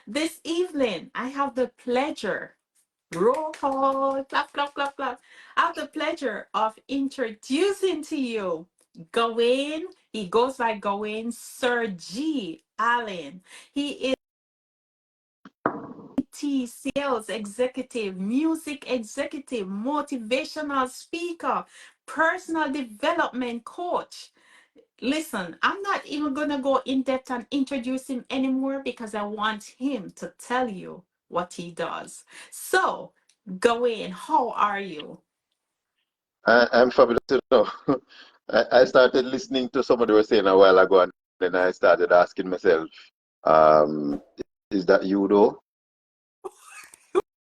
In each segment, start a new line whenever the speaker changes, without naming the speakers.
This evening, I have the pleasure, roll call, clap, clap, clap, clap. I have the pleasure of introducing to you Gawaine. He goes by Gawaine Sir G Allen. He is sales executive, music executive, motivational speaker, personal development coach. Listen, I'm not even going to go in depth and introduce him anymore because I want him to tell you what he does. So, Gawain, how are you?
I'm fabulous. I started listening to somebody was saying a while ago, and then I started asking myself, um, is that you though?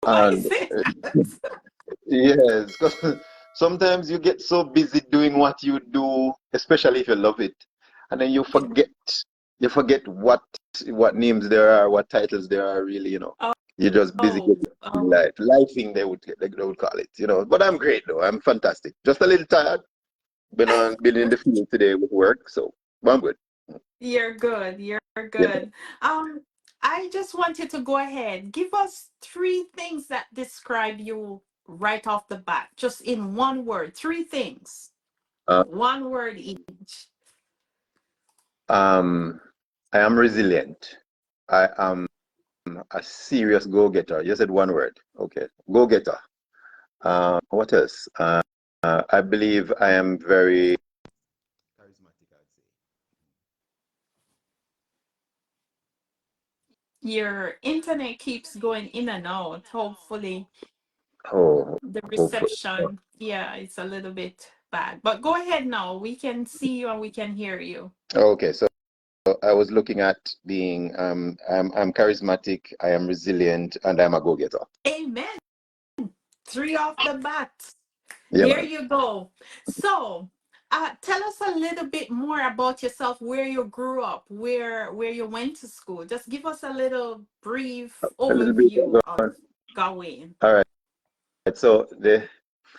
Why
And
is it that?
yes, because sometimes you get so busy doing what you do, especially if you love it, and then
Yeah.
you forget what names there are, what titles there are really, You're just busy
Oh,
getting
oh,
life, lifing they would call it. But I'm great though. I'm fantastic. Just a little tired. Been in the field today with work, so but I'm good.
you're good. You're
Yeah.
good. Um, I just want you to go ahead. Give us three things that describe you right off the bat, just in one word. Three things.
Uh,
One word each.
um, I am resilient. I am a serious go-getter. You said one word. Okay, go-getter. What else? I believe I am very charismatic, I'd say.
Your internet keeps going in and out. Hopefully,
Oh,
the
hopefully.
reception, yeah, it's a little bit bad. But go ahead now. We can see you and we can hear you.
Okay, so I was looking at being I'm charismatic, I am resilient, and I'm a go-getter.
Amen. Three off the bat.
Yeah,
Here
man.
you go. So, tell us a little bit more about yourself, where you grew up, where you went to school. Just give us a little brief
A little bit.
overview of Gawain.
All right. So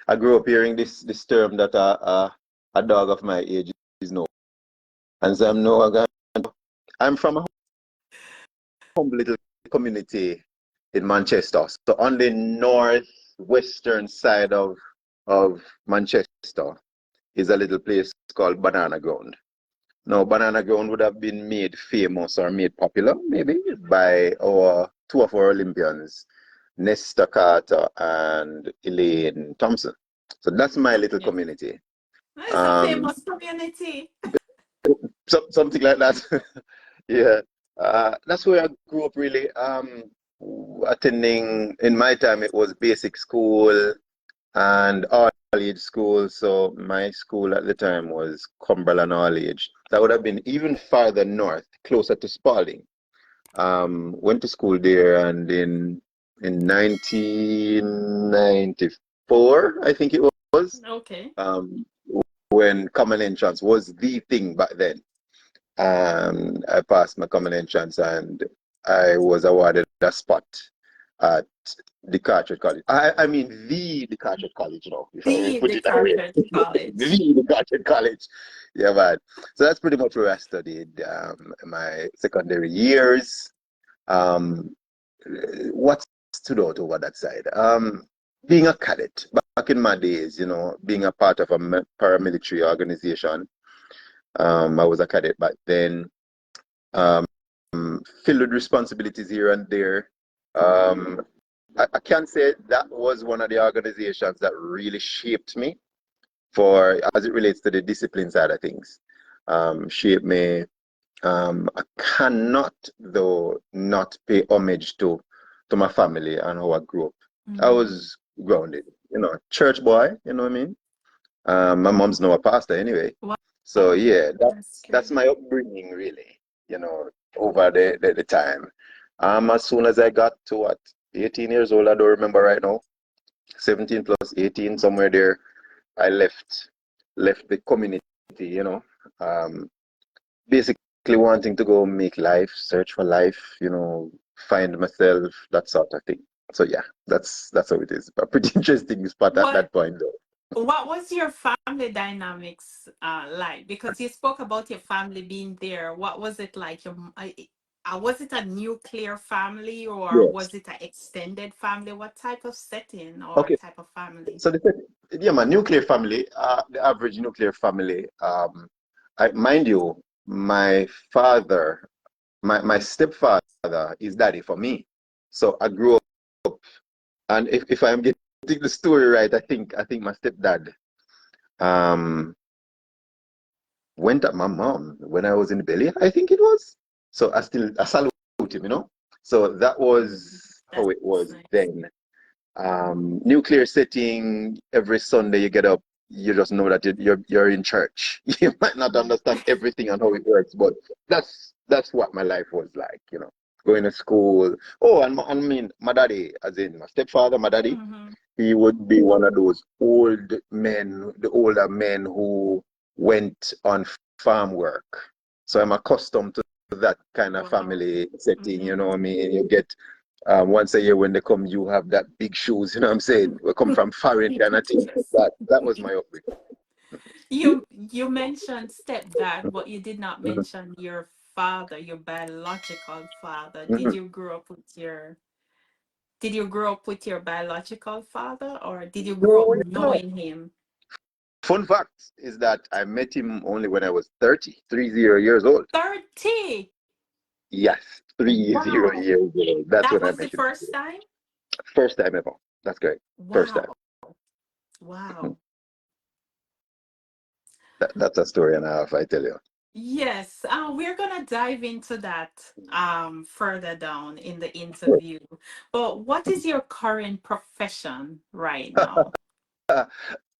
I grew up hearing this term that a dog of my age is no. And so I'm from a humble little community in Manchester. So on the northwestern side of Manchester is a little place called Banana Ground. Now, Banana Ground would have been made famous or made popular, maybe, by our two of our Olympians, Nesta Carter and Elaine Thompson. So that's my little
Yes.
community.
It's a
Um,
famous community.
Something like that. Yeah. That's where I grew up really. Attending in my time it was basic school and all age school. So my school at the time was Cumberland All Age. That would have been even farther north, closer to Spalding. Went to school there, and in 1994, I think it was,
Okay.
um, when common entrance was the thing back then. I passed my common entrance, and I was awarded a spot at the Carteret College. I mean the Carteret College, if I put
The
it that way.
Carter College.
The Carteret College. Yeah, man. So that's pretty much where I studied my secondary years. Um, what stood out over that side? Being a cadet back in my days, being a part of a paramilitary organization. I was a cadet back then. Um, Filled with responsibilities here and there. Um, I can say that was one of the organizations that really shaped me for as it relates to the discipline side of things. Shaped me. I cannot though not pay homage to my family and how I grew up. I
Mm.
was grounded, church boy, you know what I mean? My mom's now a pastor anyway. So
Wow,
yeah,
that's
that's
great.
my upbringing really, over the time. As soon as I got to what, 18 years old, I don't remember right now, 17 plus 18, somewhere there, I left the community, you know. Um, Basically wanting to go make life, search for life, find myself, that sort of thing. So yeah, that's how it is. A pretty interesting spot at
What
that point though.
what was your family dynamics like? Because you spoke about your family being there. What was it like? Was it a nuclear family or
Yes.
was it an extended family? What type of setting or
Okay.
type of family?
So yeah, my nuclear family, the average nuclear family, mind you, my father, my stepfather is daddy for me. So I grew up, and if I'm getting the story right, I think my stepdad um went at my mom when I was in the belly, I think it was. So I salute him. So that was how it
That's
was
nice.
then. Nuclear setting, every Sunday you get up, you just know that you're in church. You might not
Mm.
understand everything and how it works, but that's what my life was like. Going to school. Oh, and I mean, my daddy, as in my stepfather, my daddy,
Mm-hmm.
he would be one of those old men, the older men who went on farm work. So I'm accustomed to that kind of
Wow.
family setting, you know
Mm-hmm.
what I mean? You get once a year when they come, you have that big shoes, you know what I'm saying? We come from foreign kind of thing. That was my upbringing.
You mentioned stepdad, but you did not
Mhm,
mention your father, your biological father.
mhm.
Did you grow up with your biological father or did you grow up
No,
knowing him?
fun fact is that I met him only when I was 30 years old.
30.
Yes, 30
Wow.
years old. That's
That
when I
was the
met him.
first time?
First time ever. That's correct. First time.
Wow.
Mhm.
Wow.
That's a story and a half, I tell you.
Yes, we're gonna dive into that further down in the interview. But what is your current profession right now?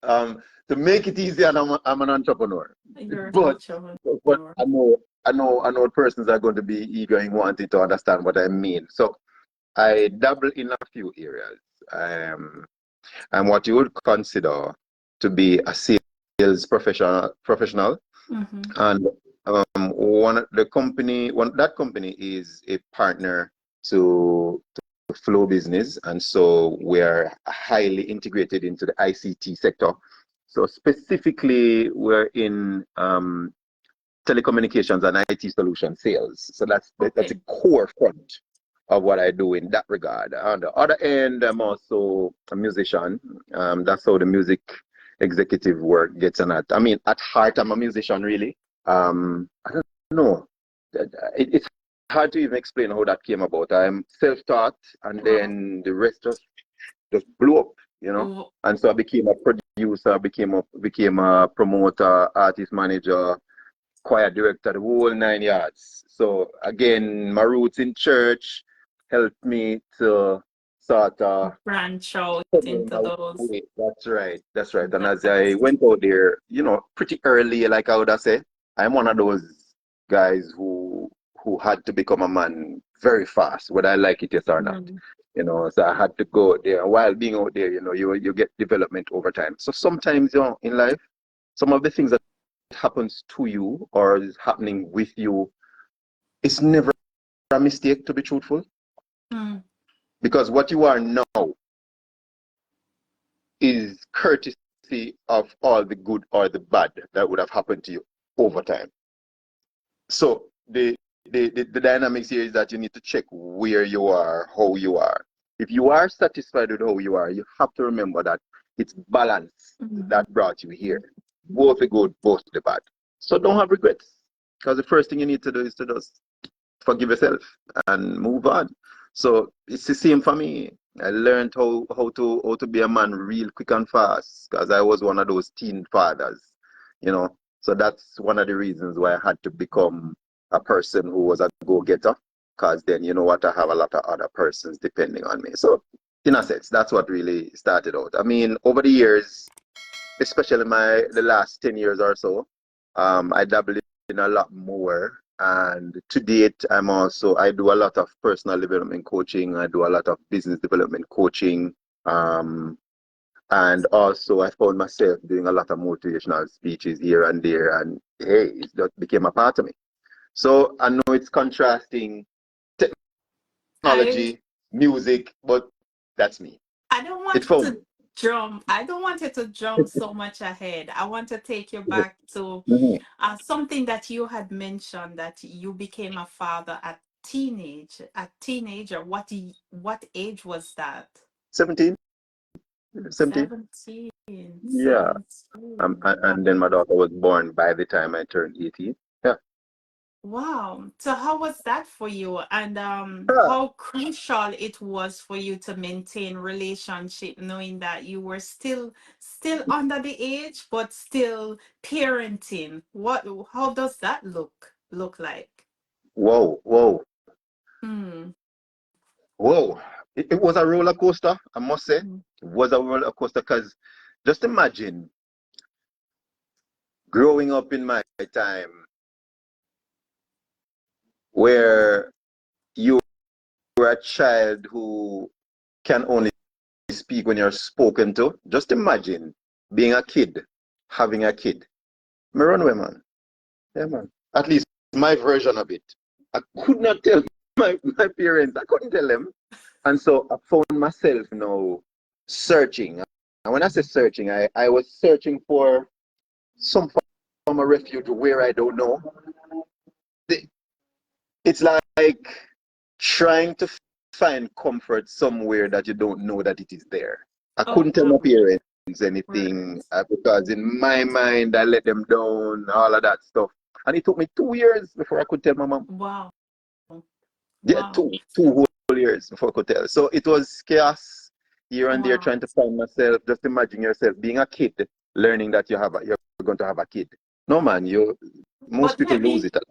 um, to make it easier, I'm an entrepreneur.
You're an
But but
entrepreneur.
I know persons are going to be eager in wanting to understand what I mean. So I dabble in a few areas. Um, I'm what you would consider to be a sales professional,
Mm-hmm.
and that company is a partner to Flow Business, and so we're highly integrated into the ICT sector. So specifically, we're in telecommunications and IT solution sales. So that's a
Okay.
core front of what I do in that regard. On the other end, I'm also a musician. That's how the music executive work gets on at. I mean, at heart, I'm a musician, really. I don't know. It's hard to even explain how that came about. I'm self-taught, and
Wow.
then the rest just blew up.
Oh,
And so I became a producer, became a promoter, artist manager, choir director, the whole 9 yards. So again, my roots in church helped me to sort of
branch out
put me in
into
my
those.
way. That's right. That's right. And as I
That's
went out there, pretty early, like I would have said, I'm one of those guys who had to become a man very fast, whether I like it yes or not.
mm,
So I had to go out there. While being out there, you get development over time. So sometimes, in life, some of the things that happens to you or is happening with you, it's never a mistake, to be truthful,
mm,
because what you are now is courtesy of all the good or the bad that would have happened to you over time. So the dynamics here is that you need to check where you are, how you are. If you are satisfied with how you are, you have to remember that it's balance
mm.
that brought you here, both the good, both the bad. So don't have regrets, because the first thing you need to do is to just forgive yourself and move on. So it's the same for me. I learned how to be a man real quick and fast, because I was one of those teen fathers, you know. So that's one of the reasons why I had to become a person who was a go-getter, because then you know what, I have a lot of other persons depending on me. So in a sense, that's what really started out. I mean, over the years, especially the last 10 years or so, I dabbled in a lot more. And to date, I do a lot of personal development coaching. I do a lot of business development coaching. Um, and also I found myself doing a lot of motivational speeches here and there. And hey, it just became a part of me. So I know it's contrasting
I
technology, music, but that's me.
I don't
It
want
found
to jump. I don't want you to jump so much ahead. I want to take you back to
me.
something that you had mentioned that you became a father at a teenager. What age was that?
17, 17.
17.
Yeah.
17. Wow.
And then my daughter was born by the time I turned 18. Yeah.
Wow. So how was that for you? And
Ah,
how crucial it was for you to maintain relationship, knowing that you were still under the age, but still parenting. How does that look like?
whoa, whoa,
Hmm.
whoa. It was a roller coaster, I must say. It
Mm.
was a roller coaster because just imagine growing up in my time where you were a child who can only speak when you're spoken to. Just imagine being a kid, having a kid. Me run away, man. Yeah, man. At least my version of it. I could not tell my parents. I couldn't tell them. And so I found myself now searching. And when I say searching, I was searching for some form of refuge where I don't know. It's like trying to find comfort somewhere that you don't know that it is there. I
Oh
couldn't tell my
wow.
parents
Right.
anything because in my mind I let them down, all of that stuff. And it took me 2 years before I could tell my mom.
Wow.
Yeah,
Wow.
two whole years before I could tell. So it was chaos here and there
Wow.
trying to find myself. Just imagine yourself being a kid, learning that you're going to have a kid. No man, you most
But
people
let
lose
me
it at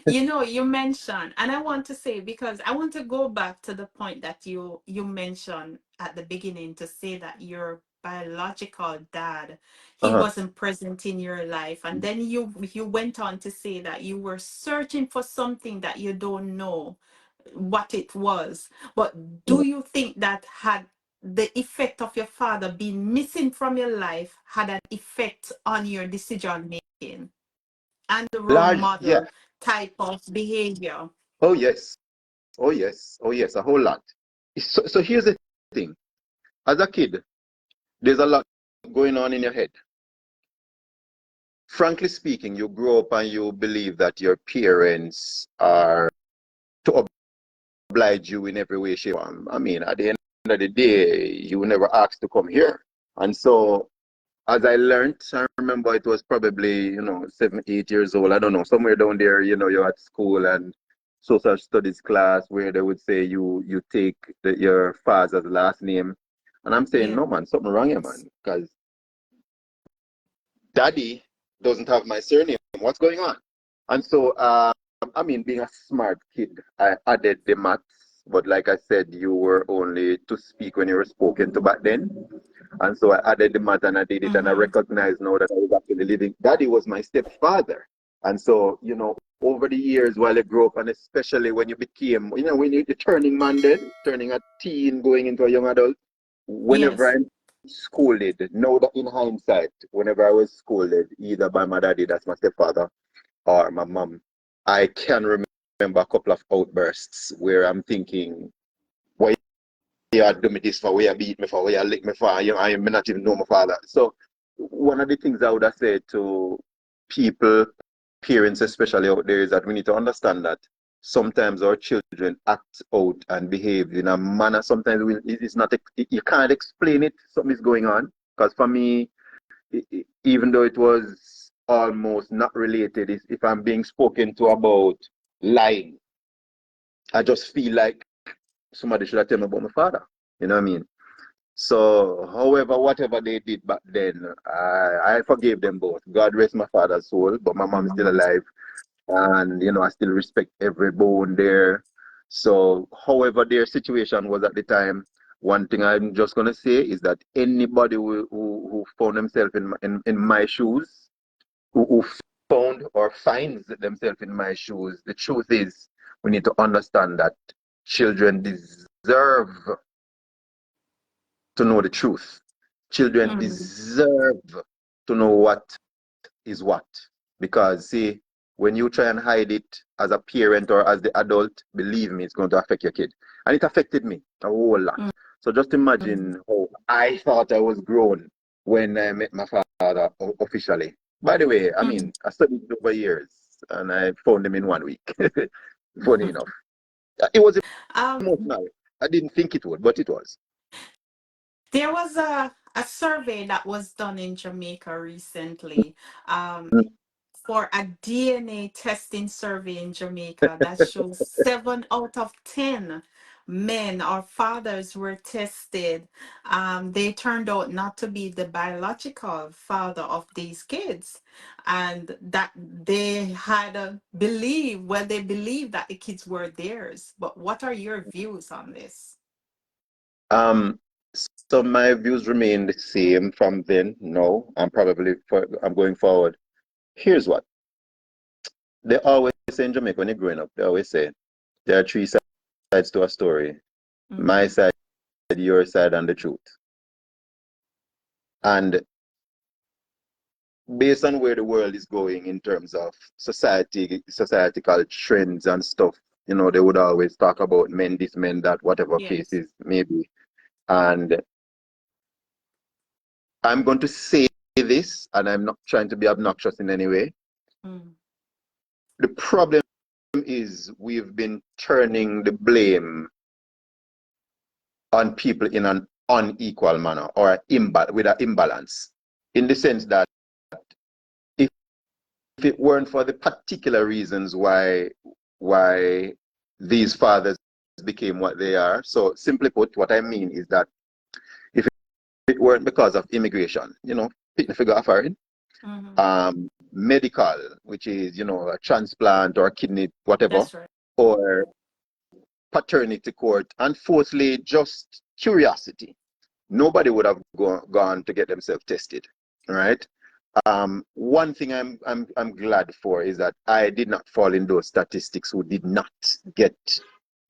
that
you mentioned, and I want to say, because I want to go back to the point that you mentioned at the beginning, to say that your biological dad, he
Uh-huh.
wasn't present in your life, and then you went on to say that you were searching for something that you don't know what it was. But do you think that had the effect of your father being missing from your life had an effect on your decision making and the role
Large, yeah.
model type of behavior?
Oh yes. Oh yes. Oh yes. A whole lot. So here's the thing. As a kid, there's a lot going on in your head. Frankly speaking, you grow up and you believe that your parents are to oblige you in every way, shape, or form. I mean, at the end of the day, you were never asked to come here. And so as I learned, I remember it was probably, 7, 8 years old. I don't know, somewhere down there, you're at school and social studies class where they would say you take your father's last name. And I'm saying,
Yes.
no, man, something wrong here, man. Because daddy doesn't have my surname. What's going on? And so, I mean, being a smart kid, I added the maths. But like I said, you were only to speak when you were spoken to back then. And so I added the math and I did it, and I
Mm-hmm.
recognize now that I was actually living. Daddy was my stepfather. And so, over the years while you grow up, and especially when you became, when you're turning man then, turning a teen, going into a young adult, whenever
Yes.
I'm scolded, know that in hindsight, whenever I was scolded, either by my daddy, that's my stepfather, or my mom, I can remember a couple of outbursts where I'm thinking, why you do me this for, where you beat me for, where you lick me for, I may not even know my father. So one of the things I would have said to people, parents especially out there, is that we need to understand that sometimes our children act out and behave in a manner, sometimes it's not, you can't explain it, something is going on. Because for me, even though it was almost not related, if I'm being spoken to about lying, I just feel like somebody should have told me about my father. You know what I mean? So, however, whatever they did back then, I forgave them both. God rest my father's soul, but my mom is still
Mhm.
alive. And, I still respect every bone there. So, however their situation was at the time, one thing I'm just going to say is that anybody who found themselves in my shoes, who found or finds themselves in my shoes, the truth is we need to understand that children deserve to know the truth. Children
Mm.
deserve to know what is what. Because, see, when you try and hide it as a parent or as the adult, believe me, it's going to affect your kid. And it affected me a whole lot.
Mm.
So just imagine how I thought I was grown when I met my father officially. By the way, I
Mm.
mean, I studied over years. and I found him in 1 week. Funny enough. It was
um,
emotional. I didn't think it would, but it was.
there was a survey that was done in Jamaica recently. For a DNA testing survey in Jamaica that shows 7 out of 10 men or fathers were tested. They turned out not to be the biological father of these kids, and that they had a believe well, they believe that the kids were theirs. But what are your views on this?
Um, so my views remain the same from then. No, I'm going forward. Here's what they always say in Jamaica when you're growing up. They always say there are three sides to a story: my
Mm-hmm.
side, your side, and the truth. And based on where the world is going in terms of societal trends and stuff, they would always talk about men this, men that, whatever
Yes.
cases maybe. And I'm going to say this, and I'm not trying to be obnoxious in any way.
Mm.
The problem is we've been turning the blame on people in an unequal manner or with an imbalance, in the sense that if it weren't for the particular reasons why these fathers became what they are. So simply put, what I mean is that if it weren't because of immigration, pick the figure of foreign,
Mm-hmm.
medical, which is, a transplant or kidney, whatever,
That's right.
or paternity court, and fourthly, just curiosity. Nobody would have gone to get themselves tested, right? One thing I'm glad for is that I did not fall in those statistics who did not get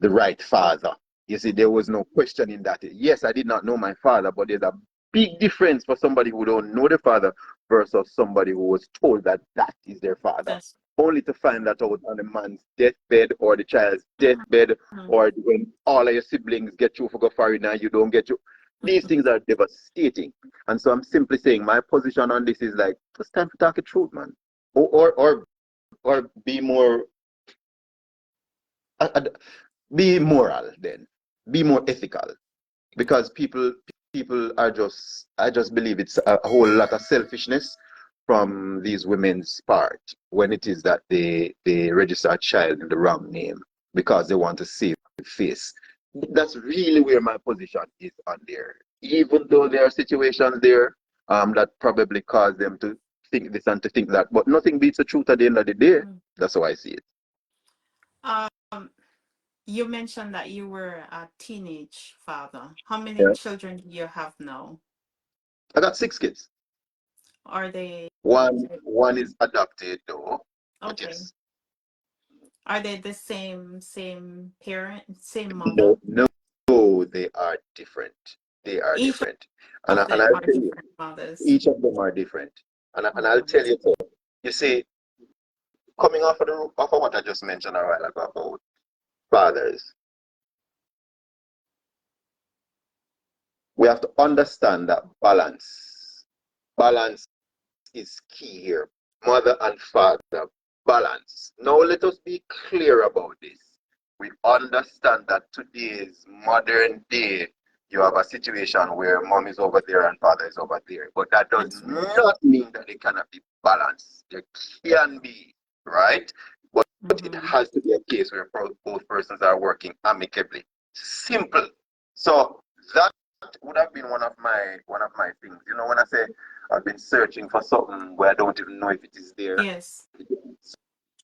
the right father. You see, there was no question in that. Yes, I did not know my father, but there's a big difference for somebody who don't know the father versus somebody who was told that that is their father,
That's
only to find that out on the man's deathbed or the child's deathbed,
Mhm.
or when all of your siblings get you for go foreign and you don't get you. These things are devastating. And so I'm simply saying my position on this is like, it's time to talk the truth, man. Or be more, uh, uh, be moral then. Be more ethical. Because people are just, I just believe it's a whole lot of selfishness from these women's part when it is that they register a child in the wrong name because they want to save face. That's really where my position is on there. Even though there are situations there that probably cause them to think this and to think that, but nothing beats the truth at the end of the day.
Mhm.
That's how I see it.
Um, you mentioned that you were a teenage father. How many
Yeah.
children do you have now?
I got 6 kids.
Are they
One is adopted though, but
okay?
yes.
Are they the same parent, same
No,
mother?
no, they are different. They are
Each
different. And,
of
I, and
them
I'll
are
tell you,
different mothers.
each of them are different. And I'll
Mhm.
tell you so. You see, coming off of what I just mentioned a while ago about fathers, we have to understand that balance is key here. Mother and father, balance. Now let us be clear about this. We understand that today's modern day, you have a situation where mom is over there and father is over there. But that does
That's right.
not mean that they cannot be balanced. There can be, right? But it
Mm-hmm.
has to be a case where both persons are working amicably. Simple. So that would have been one of my things. When I say I've been searching for something where I don't even know if it is there.
Yes.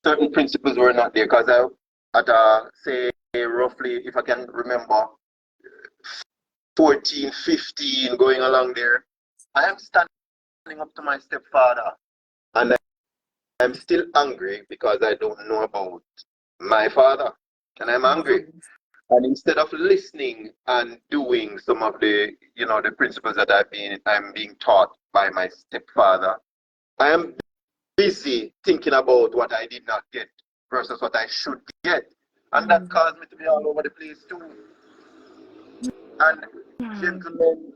Certain principles were not there because at say roughly, if I can remember, 14, 15, going along there, I am standing up to my stepfather, and I'm still angry because I don't know about my father, and I'm angry.
Mm-hmm.
And instead of listening and doing some of the principles that I'm being taught by my stepfather, I am busy thinking about what I did not get versus what I should get. And that
Mm-hmm.
caused me to be all over the place too. And gentlemen,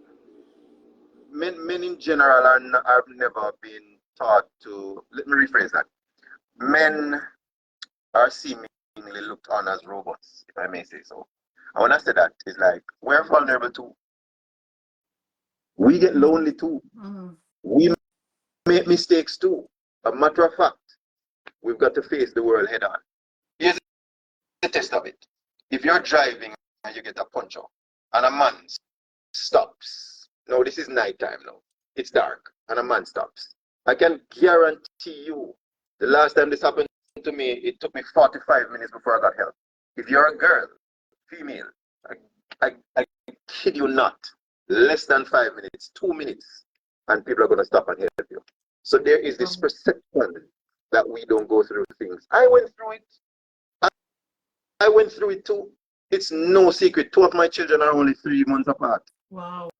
men in general have never been taught to, let me rephrase that. men are seemingly looked on as robots, if I may say so. And when I say that, it's like we're vulnerable too. We get lonely too.
Mm.
We make mistakes too. A matter of fact, we've got to face the world head on. Here's the test of it. If you're driving and you get a puncture and a man stops, no, this is nighttime now. It's dark and a man stops. I can guarantee you the last time this happened to me, it took me 45 minutes before I got help. If you're a girl, female, I kid you not, less than 5 minutes, 2 minutes, and people are going to stop and help you. So there is this perception that we don't go through things. I went through it. I went through it too. It's no secret. Two of my children are only 3 months apart.
Wow.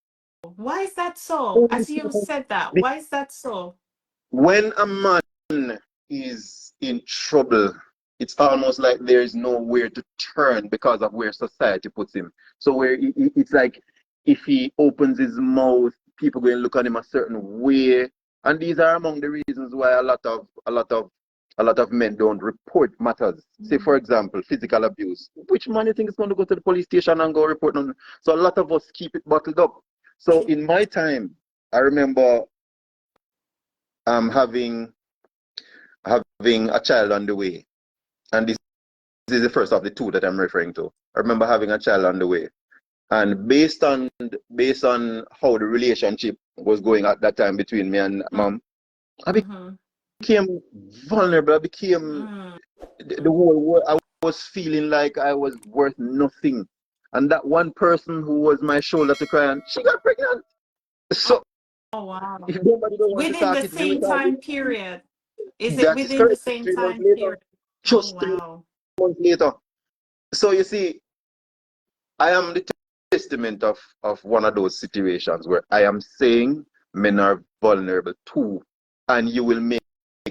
Why is that so? As you said that, why is that so?
When a man is in trouble, it's almost like there is nowhere to turn because of where society puts him. So where it's like if he opens his mouth, people going to look at him a certain way, and these are among the reasons why a lot of men don't report matters. Say for example, physical abuse. Which man you think is going to go to the police station and go report on? So a lot of us keep it bottled up. So in my time, I remember having a child on the way, and this is the first of the two that I'm referring to. I remember having a child on the way, and based on how the relationship was going at that time between me and mom, I became vulnerable. I became the whole world. I was feeling like I was worth nothing, and that one person who was my shoulder to cry on, she got pregnant. So
Oh, wow.
if nobody don't want to
Within
talk
the
it, we will
same
talk it.
time period. Is it
That is
within the
correct.
same
3 months
time
later,
period? Oh,
just three
wow.
months later. So you see, I am the testament of one of those situations where I am saying men are vulnerable too, and you will make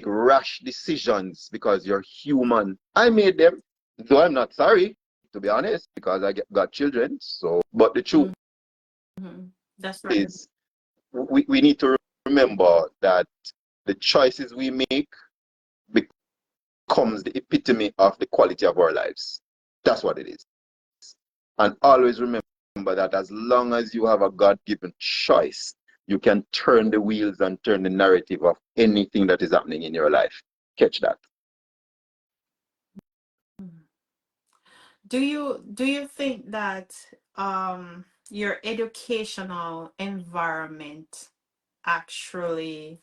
rash decisions because you're human. I made them, though I'm not sorry, to be honest, because got children. So, but the truth
That's right.
is, we need to remember that the choices we make becomes the epitome of the quality of our lives. That's what it is. And always remember that as long as you have a God-given choice, you can turn the wheels and turn the narrative of anything that is happening in your life. Catch that.
Do you think that your educational environment actually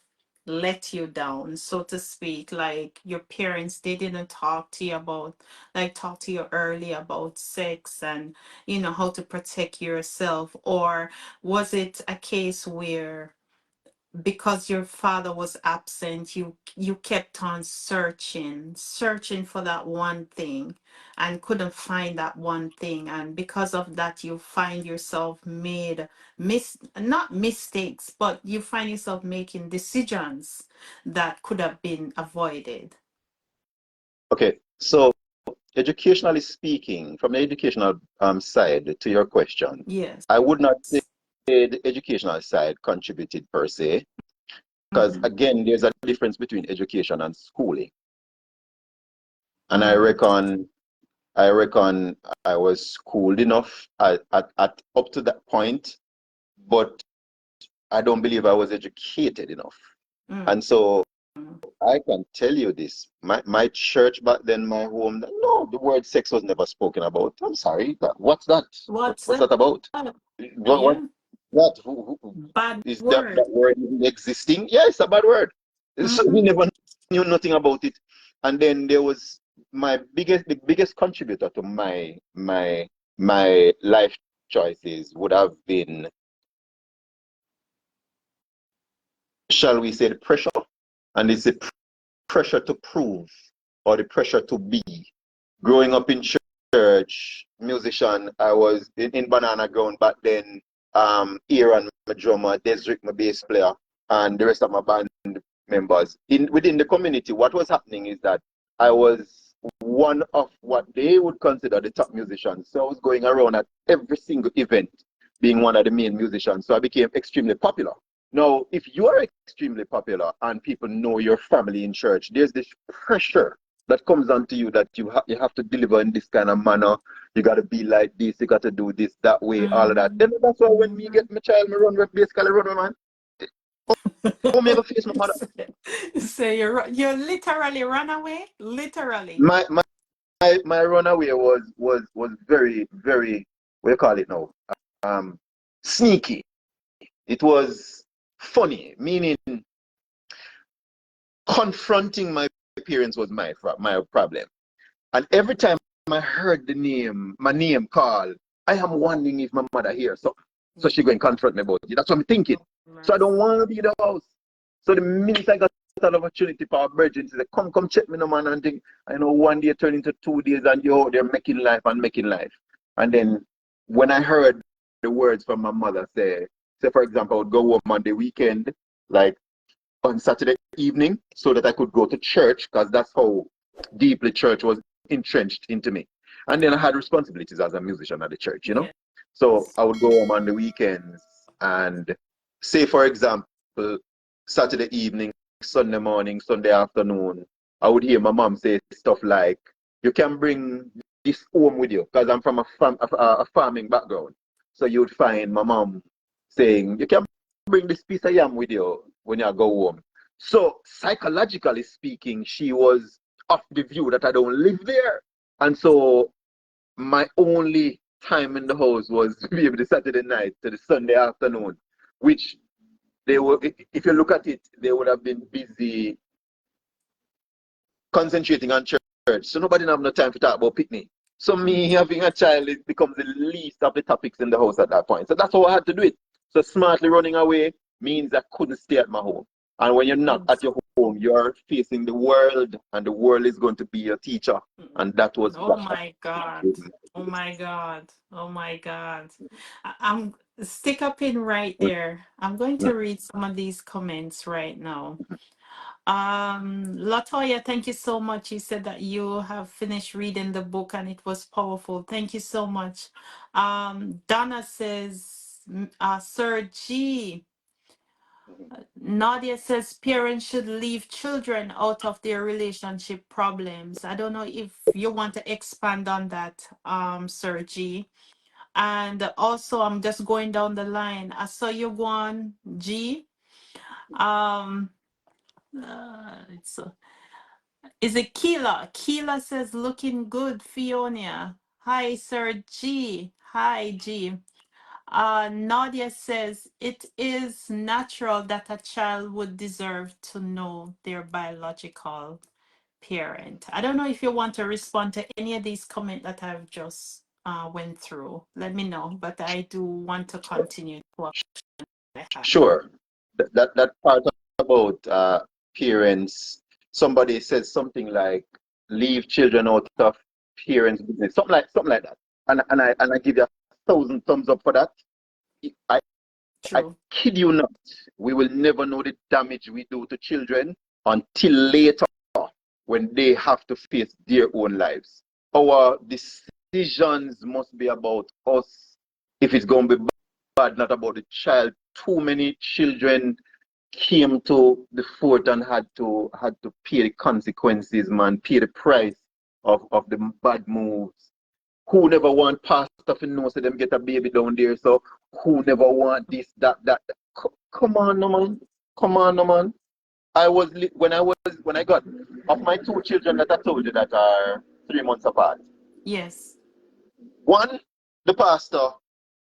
let you down, so to speak? Like your parents, they didn't talk to you early about sex and how to protect yourself, or was it a case where because your father was absent, you kept on searching for that one thing and couldn't find that one thing, and because of that you find yourself made not mistakes, but you find yourself making decisions that could have been avoided?
Okay, so educationally speaking, from the educational side to your question,
Yes.
I would not say the educational side contributed per se, because
Mm-hmm.
again, there's a difference between education and schooling. And I
Mm.
reckon I was schooled enough at up to that point, but I don't believe I was educated enough.
Mm.
And so I can tell you this. My church back then, my home, no, the word sex was never spoken about. I'm sorry. What's that?
What's
What's
that?
that about? What
Yeah.
what
Bad
is that
word.
word even existing? Yeah, it's a bad word. So we
Mm-hmm.
never knew nothing about it. And then there was the biggest contributor to my life choices would have been, shall we say, the pressure. And it's the pressure to prove or the pressure to be. Growing up in church, musician, I was in Banana Ground back then. Aaron, my drummer, Desrick, my bass player, and the rest of my band members. Within the community, what was happening is that I was one of what they would consider the top musicians. So I was going around at every single event, being one of the main musicians. So I became extremely popular. Now, if you are extremely popular and people know your family in church, there's this pressure that comes onto you that you have to deliver in this kind of manner. You got to be like this. You got to do this that way. All of that.
Mm-hmm.
Then that's why when me
Mm-hmm.
get my child, me run with basically run with man. Oh, me go face my mother.
So you literally run away? Literally.
My runaway was very very, what do you call it now? Um, Sneaky. It was funny, meaning confronting my parents was my problem. And every time I heard my name called, I am wondering if my mother hears something. So she go and confront me about it. That's what I'm thinking.
Oh,
So I don't
mercy.
want to be in the house. So the minute I got an opportunity for a virgin to say, come check me no man and think, I know one day turn into 2 days and they're making life and making life. And then when I heard the words from my mother say for example, I would go home on the weekend, like on Saturday evening, so that I could go to church because that's how deeply church was entrenched into me. And then I had responsibilities as a musician at the church.
Yes.
So I would go home on the weekends and say, for example, Saturday evening, Sunday morning, Sunday afternoon, I would hear my mom say stuff like, you can bring this home with you because I'm from a farming background. So you would find my mom saying, you can bring this piece of yam with you when you go home. So psychologically speaking, she was of the view that I don't live there. And so my only time in the house was maybe the Saturday night to the Sunday afternoon, which they were, if you look at it, they would have been busy concentrating on church. So nobody have no time to talk about picnic. So me having a child, it becomes the least of the topics in the house at that point. So that's how I had to do it. So smartly running away means I couldn't stay at my home. And when you're not at your home, you're facing the world, and the world is going to be your teacher. And that was
Oh
what
my God.
happened.
Oh my God. Oh my God. I'm stick a pin right there. I'm going to read some of these comments right now. Latoya, thank you so much. You said that you have finished reading the book and it was powerful. Thank you so much. Donna says, Sir G. Nadia says parents should leave children out of their relationship problems. I don't know if you want to expand on that, Sir G. And also, I'm just going down the line. I saw you one, G. Um, it's is it Keela? Keela says looking good, Fiona. Hi, Sir G. Hi, G. Nadia says it is natural that a child would deserve to know their biological parent. I don't know if you want to respond to any of these comments that I've just went through. Let me know, but I do want to continue what I have.
Sure. That part about parents, somebody says something like leave children out of parents' business, something like that. And I give you 1,000 thumbs up for that. I
True.
kid you not, we will never know the damage we do to children until later when they have to face their own lives. Our decisions must be about us if it's going to be bad, not about the child. Too many children came to the fort and had to pay the consequences, man, pay the price of the bad moves. Who never want pastor to know so them get a baby down there? So who never want this, that? Come on, no man. Come on, no man. When I got of my two children that I told you that are 3 months apart.
Yes.
One, the pastor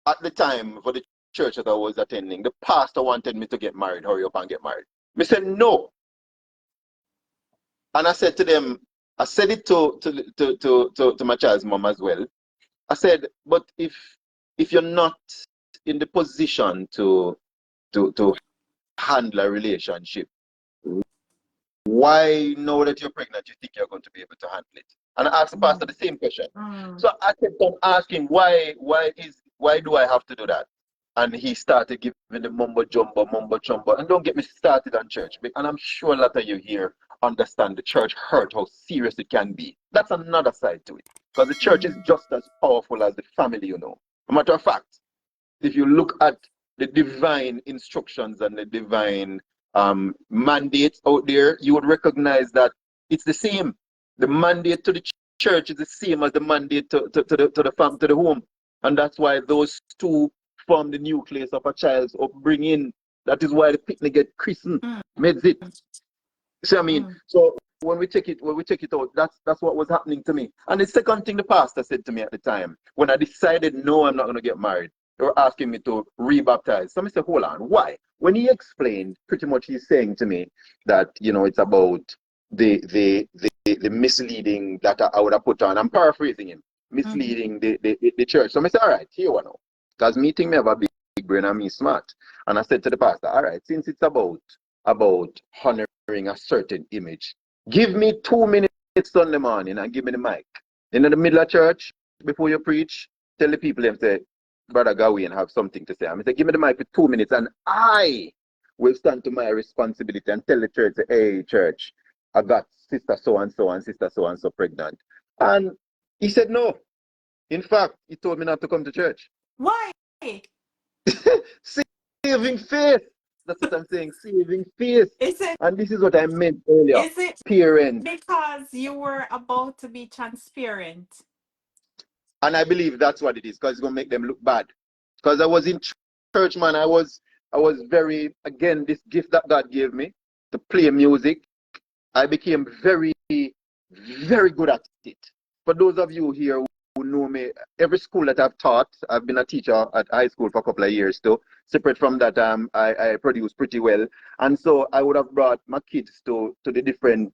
at the time for the church that I was attending, the pastor wanted me to get married, hurry up and get married. Me said no. And I said to them, I said it to my child's mom as well. I said, but if you're not in the position to handle a relationship, why now that you're pregnant you think you're going to be able to handle it? And I asked the pastor the same question.
Mm.
So I kept on asking why do I have to do that? And he started giving the mumbo jumbo. And don't get me started on church. And I'm sure a lot of you here understand the church hurt, how serious it can be. That's another side to it. Because the church is just as powerful as the family. A matter of fact, if you look at the divine instructions and the divine mandates out there, you would recognize that it's the same. The mandate to the church is the same as the mandate to the home. And that's why those two form the nucleus of a child's upbringing. That is why the picnic get christened,
mm,
made it. See what I mean?
mm,
So when we check it out, that's what was happening to me. And the second thing the pastor said to me at the time, when I decided no, I'm not gonna get married, they were asking me to rebaptize. So I said, hold on, why? When he explained, pretty much he's saying to me that, you know, it's about the misleading that I would have put on. I'm paraphrasing him,
mm,
misleading the church. So I said, all right, here we know. Because me think me have a big brain and me smart. And I said to the pastor, all right, since it's about honoring a certain image, give me 2 minutes Sunday morning and give me the mic. In the middle of church, before you preach, tell the people them say, Brother Gawaine have something to say. I say, give me the mic for 2 minutes and I will stand to my responsibility and tell the church, say, hey church, I got sister so and sister so and so pregnant. And he said no. In fact, he told me not to come to church.
why?
Saving faith. That's what I'm saying. Saving faith.
Is it
And this is what I meant earlier.
is it
Parents.
because you were about to be transparent?
And I believe that's what it is, because it's gonna make them look bad. Because I was in church, man. I was very, again, this gift that God gave me to play music. I became very, very good at it. For those of you here who know me, every school that I've taught, I've been a teacher at high school for a couple of years too. Separate from that, I produce pretty well. And so I would have brought my kids to the different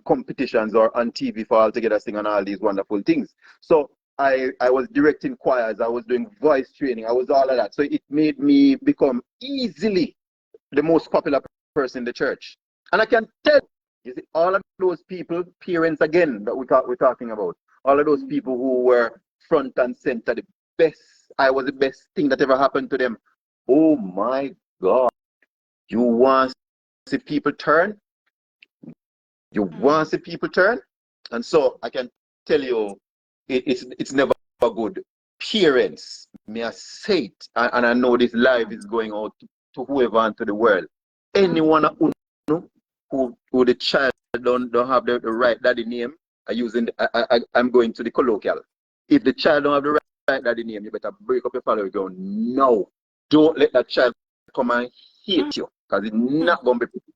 competitions or on TV for All Together Sing and all these wonderful things. So I was directing choirs, I was doing voice training, I was all of that. So it made me become easily the most popular person in the church. And I can tell you, see, all of those people, parents again, that we're talking about, all of those people who were front and center, the best, I was the best thing that ever happened to them. Oh my God. You want to see people turn? You want
Mm,
to see people turn? And so I can tell you, it's never good. Parents, may I say it, and I know this live
mm,
is going out to whoever and to the world.
mm,
Anyone who the child don't have the right daddy name, I'm going to the colloquial. If the child don't have the right daddy name, you better break up your family ground. No, don't let that child come and
mm,
hate you, because it's
mm,
not going to be pretty.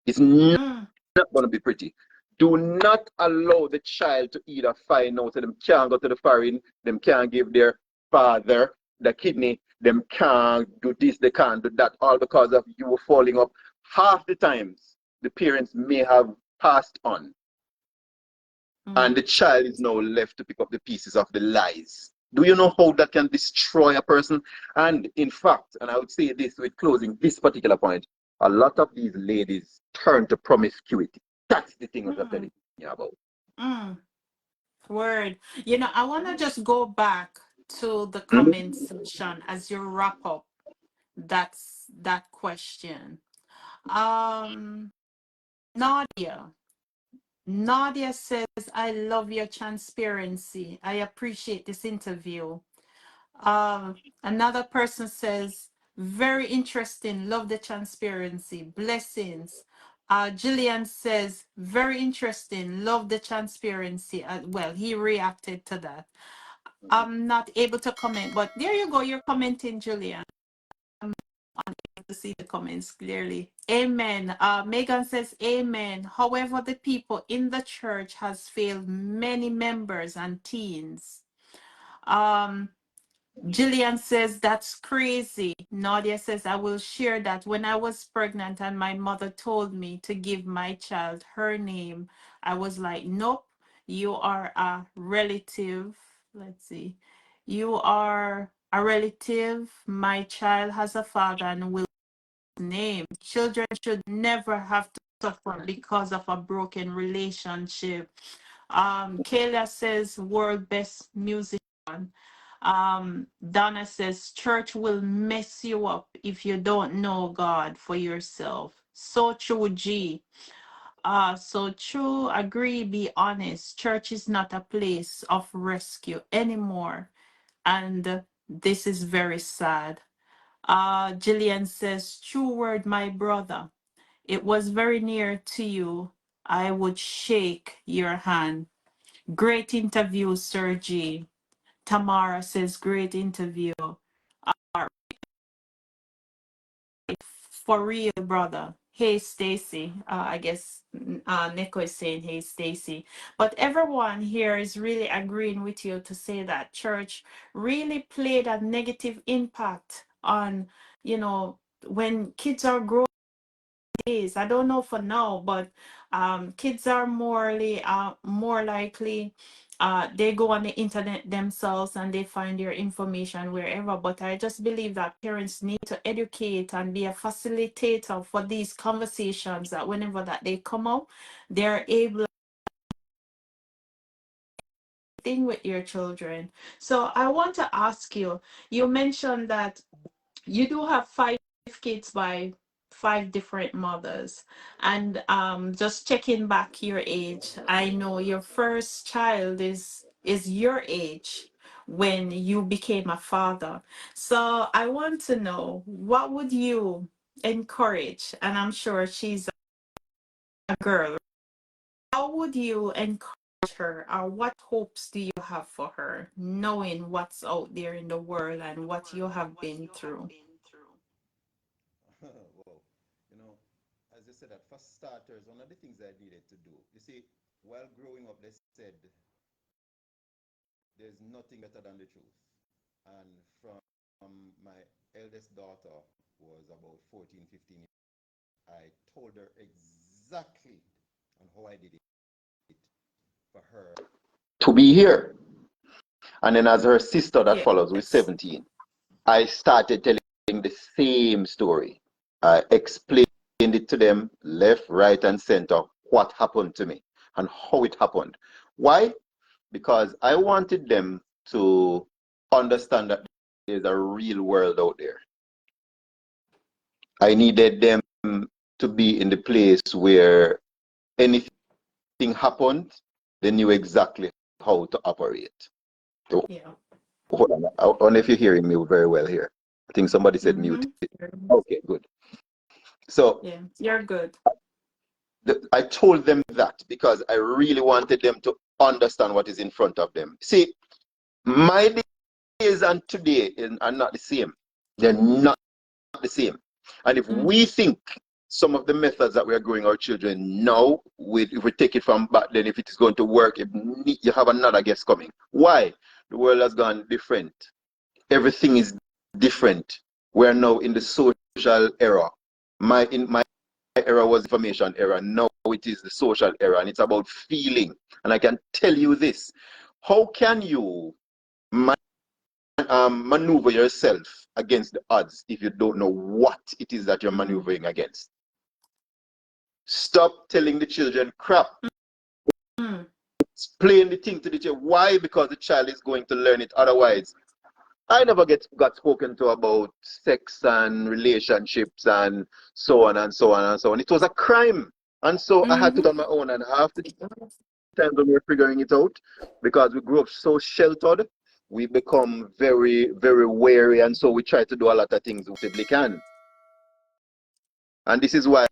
It's not
mm,
going to be pretty. Do not allow the child to either find out that them can't go to the foreign, them can't give their father the kidney, them can't do this, they can't do that, all because of you falling up. Half the times, the parents may have passed on, and
mm.
the child is now left to pick up the pieces of the lies. Do you know how that can destroy a person? And in fact, and I would say this with closing this particular point, a lot of these ladies turn to promiscuity. That's the thing that I'm
Mm,
telling you about.
mm. Word. You know, I want to just go back to the comment
Mhm.
section as you wrap up that question. Um, Nadia. Nadia says, I love your transparency. I appreciate this interview. Another person says, very interesting. Love the transparency. Blessings. Jillian says, very interesting. Love the transparency. Well, he reacted to that. I'm not able to comment, but there you go. You're commenting, Julian. To see the comments clearly. Amen. Megan says, Amen. However, the people in the church has failed many members and teens. Um, Jillian says, that's crazy. Nadia says, I will share that when I was pregnant and my mother told me to give my child her name, I was like, nope, you are a relative. Let's see. You are a relative. My child has a father and will name. Children should never have to suffer because of a broken relationship. Kayla says, world best musician. Donna says, church will mess you up if you don't know God for yourself. So true, G. So true, agree, be honest. Church is not a place of rescue anymore. And this is very sad. Jillian says, true word, my brother. It was very near to you. I would shake your hand. Great interview, Sir G. Tamara says, great interview. For real, brother. Hey, Stacy. I guess Nico is saying, hey, Stacy. But everyone here is really agreeing with you to say that church really played a negative impact on, when kids are growing days. I don't know for now, but kids are more likely they go on the internet themselves and they find their information wherever. But I just believe that parents need to educate and be a facilitator for these conversations, that whenever that they come out, they're able to think with your children. So I want to ask you, you mentioned that you do have 5 kids by 5 different mothers, and just checking back your age, I know your first child is your age when you became a father. So I want to know, what would you encourage, and I'm sure she's a girl, how would you encourage her, or what hopes do you have for her, knowing what's out there in the world and what you have been through?
Wow. You know, as you said that, for starters, one of the things I needed to do, you see, while growing up, they said there's nothing better than the truth. And from my eldest daughter was about 14, 15 years, I told her exactly on how I did it for her to be here. And then as her sister that follows with
Yes.
17, I started telling the same story. I explained it to them left, right, and center what happened to me and how it happened. Why? Because I wanted them to understand that there's a real world out there. I needed them to be in the place where anything happened, they knew exactly how to operate. So,
Yeah.
hold on. I wonder if you're hearing me very well here. I think somebody said mute.
Mm-hmm.
Okay, good. So
Yeah, you're good.
I told them that because I really wanted them to understand what is in front of them. See, my days and today are not the same. They're not the same. And if
Mm-hmm.
we think some of the methods that we are growing our children now, if we take it from back then, if it is going to work, if you have another guest coming. Why? The world has gone different. Everything is different. We're now in the social era. My era was information era. Now it is the social era, and it's about feeling. And I can tell you this: how can you maneuver yourself against the odds if you don't know what it is that you're maneuvering against? Stop telling the children crap.
Mm-hmm.
Explain the thing to the child. Why? Because the child is going to learn it. Otherwise, I never got spoken to about sex and relationships and so on and so on and so on. It was a crime. And so I had to do it on my own. And half the times when we were figuring it out, because we grew up so sheltered, we become very, very wary. And so we try to do a lot of things we possibly can. And this is why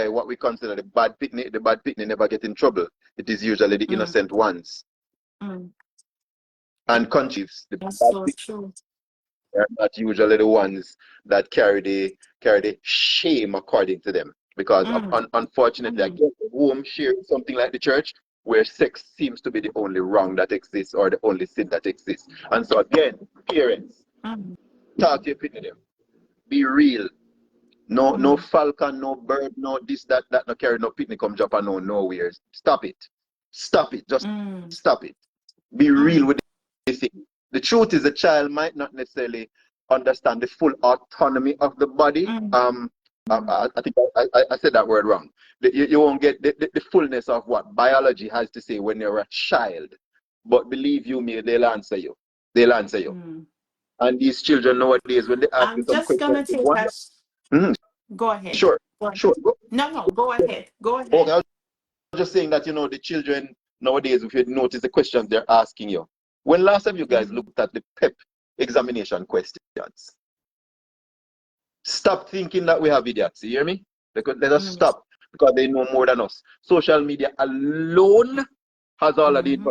what we consider the bad picnic never get in trouble. It is usually the
Mm-hmm.
innocent ones.
Yeah,
And conscious, the
that's
bad
so
picnic
true.
are not usually the ones that carry the shame according to them. Because unfortunately, I
Mm-hmm.
guess home sharing something like the church, where sex seems to be the only wrong that exists or the only sin that exists. And so again, parents,
Mm-hmm.
talk to your pitney them. Be real. No
Mm-hmm.
falcon, no bird, no this, that, no carry no picnic come jump and no nowhere. Stop it. Stop it. Just stop it. Be real with the thing. The truth is the child might not necessarily understand the full autonomy of the body.
Mm-hmm.
I think I said that word wrong. You won't get the fullness of what biology has to say when you're a child. But believe you me, they'll answer you. They'll answer you.
Mm-hmm.
And these children nowadays, when they ask you
I'm
some
just
questions,
gonna
they
take
wonder.
a
Mhm,
go ahead.
sure,
Go
sure.
ahead. No, go ahead. Go
Okay,
ahead.
I was just saying that, the children nowadays, if you notice the questions they're asking you. When last time you guys
Mm-hmm.
looked at the PEP examination questions? Stop thinking that we have idiots. You hear me? Let us
Mm.
stop because they know more than us. Social media alone has all of the
Mm-hmm.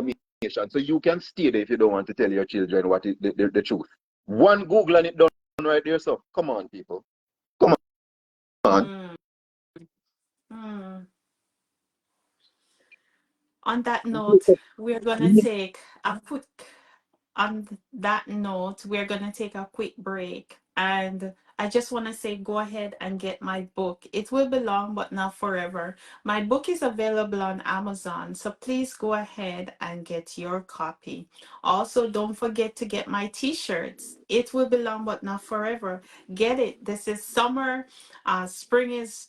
information. So you can stay there if you don't want to tell your children what is the truth. One Google and it done right there. So come on, people. Come on.
Mm. Mm. On that note, we're gonna take a quick on that note, we're going to take a quick break. And I just want to say, go ahead and get my book. It will be long, but not forever. My book is available on Amazon, so please go ahead and get your copy. Also, don't forget to get my t-shirts. It will be long, but not forever. Get it. This is summer. Spring is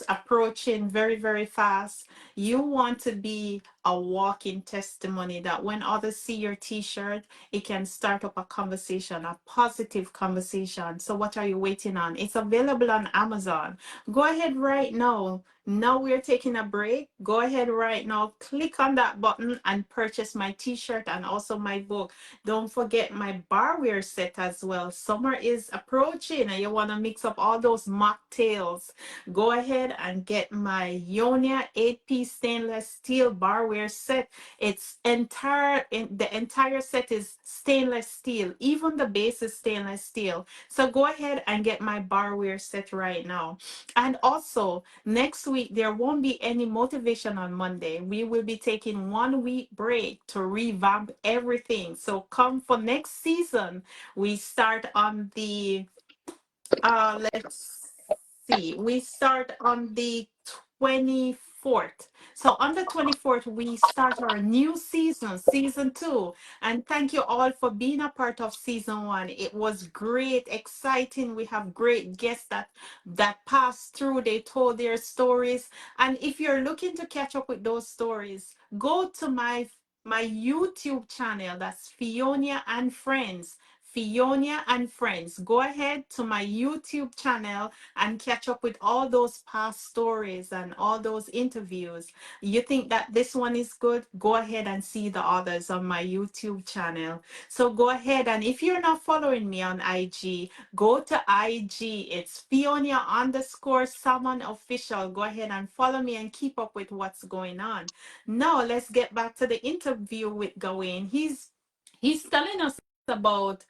approaching very, very fast. You want to be a walking testimony that when others see your t-shirt, it can start up a conversation, a positive conversation. So what are you waiting on? It's available on Amazon. Go ahead right now. Now we're taking a break. Go ahead right now. Click on that button and purchase my t-shirt and also my book. Don't forget my barware set as well. Summer is approaching and you want to mix up all those mocktails. Go ahead and get my Ionia 8-piece stainless steel barware set. The entire set is stainless steel. Even the base is stainless steel. So go ahead and get my barware set right now. And also, next week there won't be any motivation on Monday. We will be taking 1 week break to revamp everything. So come for next season. We start on the let's see. We start on the 24th. So on the 24th, we start our new season, season 2. And thank you all for being a part of season 1. It was great, exciting. We have great guests that passed through. They told their stories. And if you're looking to catch up with those stories, go to my YouTube channel. That's Fionia and Friends. Fionia and Friends. Go ahead to my YouTube channel and catch up with all those past stories and all those interviews. You think that this one is good? Go ahead and see the others on my YouTube channel. So go ahead, and if you're not following me on IG, go to IG. It's Fionia underscore Salmon Official. Go ahead and follow me and keep up with what's going on. Now let's get back to the interview with Gawaine. He's telling us about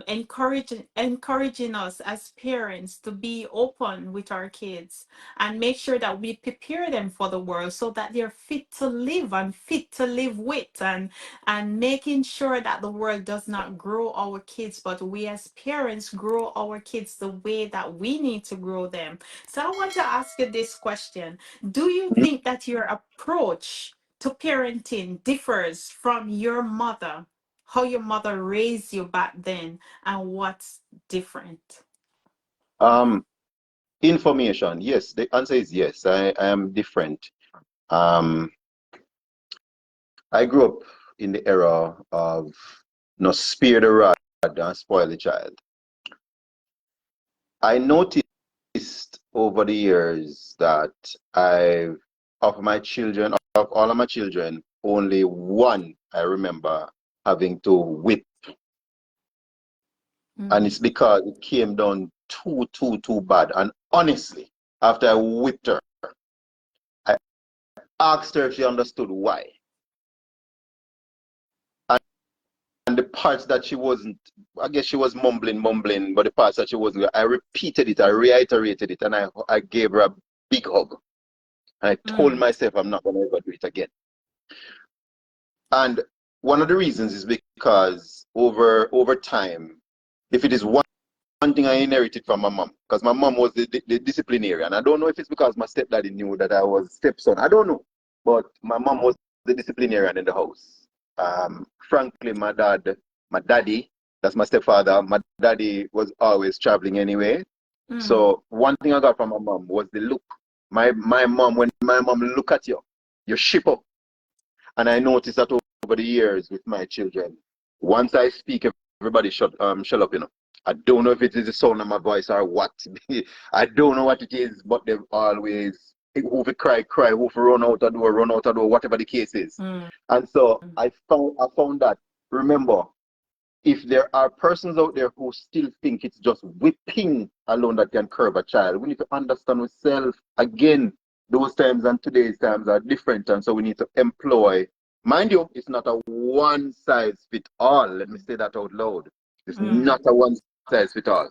encouraging us as parents to be open with our kids and make sure that we prepare them for the world so that they're fit to live and fit to live with, and making sure that the world does not grow our kids, but we as parents grow our kids the way that we need to grow them. So I want to ask you this question. Do you think that your approach to parenting differs from your mother, how your mother raised you back then, and what's different?
Um, Information. Yes, the answer is yes. I am different. Um, I grew up in the era of no spare the rod and spoil the child. I noticed over the years that of all of my children, only one I remember having to whip. And
Mm,
it's because it came down too bad. And honestly, after I whipped her, I asked her if she understood why. And the parts that she wasn't, I guess she was mumbling, but the parts that she wasn't, I repeated it, I reiterated it, and I gave her a big hug. And I told
mm,
myself I'm not going to ever do it again. And one of the reasons is because over time, if it is one thing I inherited from my mom, because my mom was the disciplinarian. I don't know if it's because my stepdaddy knew that I was stepson. I don't know. But my mom was the disciplinarian in the house. Frankly, my daddy, that's my stepfather, my daddy was always traveling anyway.
mm,
So one thing I got from my mom was the look. My mom, when my mom look at you, you ship up. And I noticed that over the years with my children, once I speak, everybody shut up, you know. I don't know if it is the sound of my voice or what. I don't know what it is, but they've always who fi cry, who fi run out the door, whatever the case is.
mm,
And so I found that, remember, if there are persons out there who still think it's just whipping alone that can curb a child, we need to understand ourselves. Again, those times and today's times are different, and so we need to employ. Mind you, it's not a one size fit all. Let me say that out loud. It's not a one size fit all.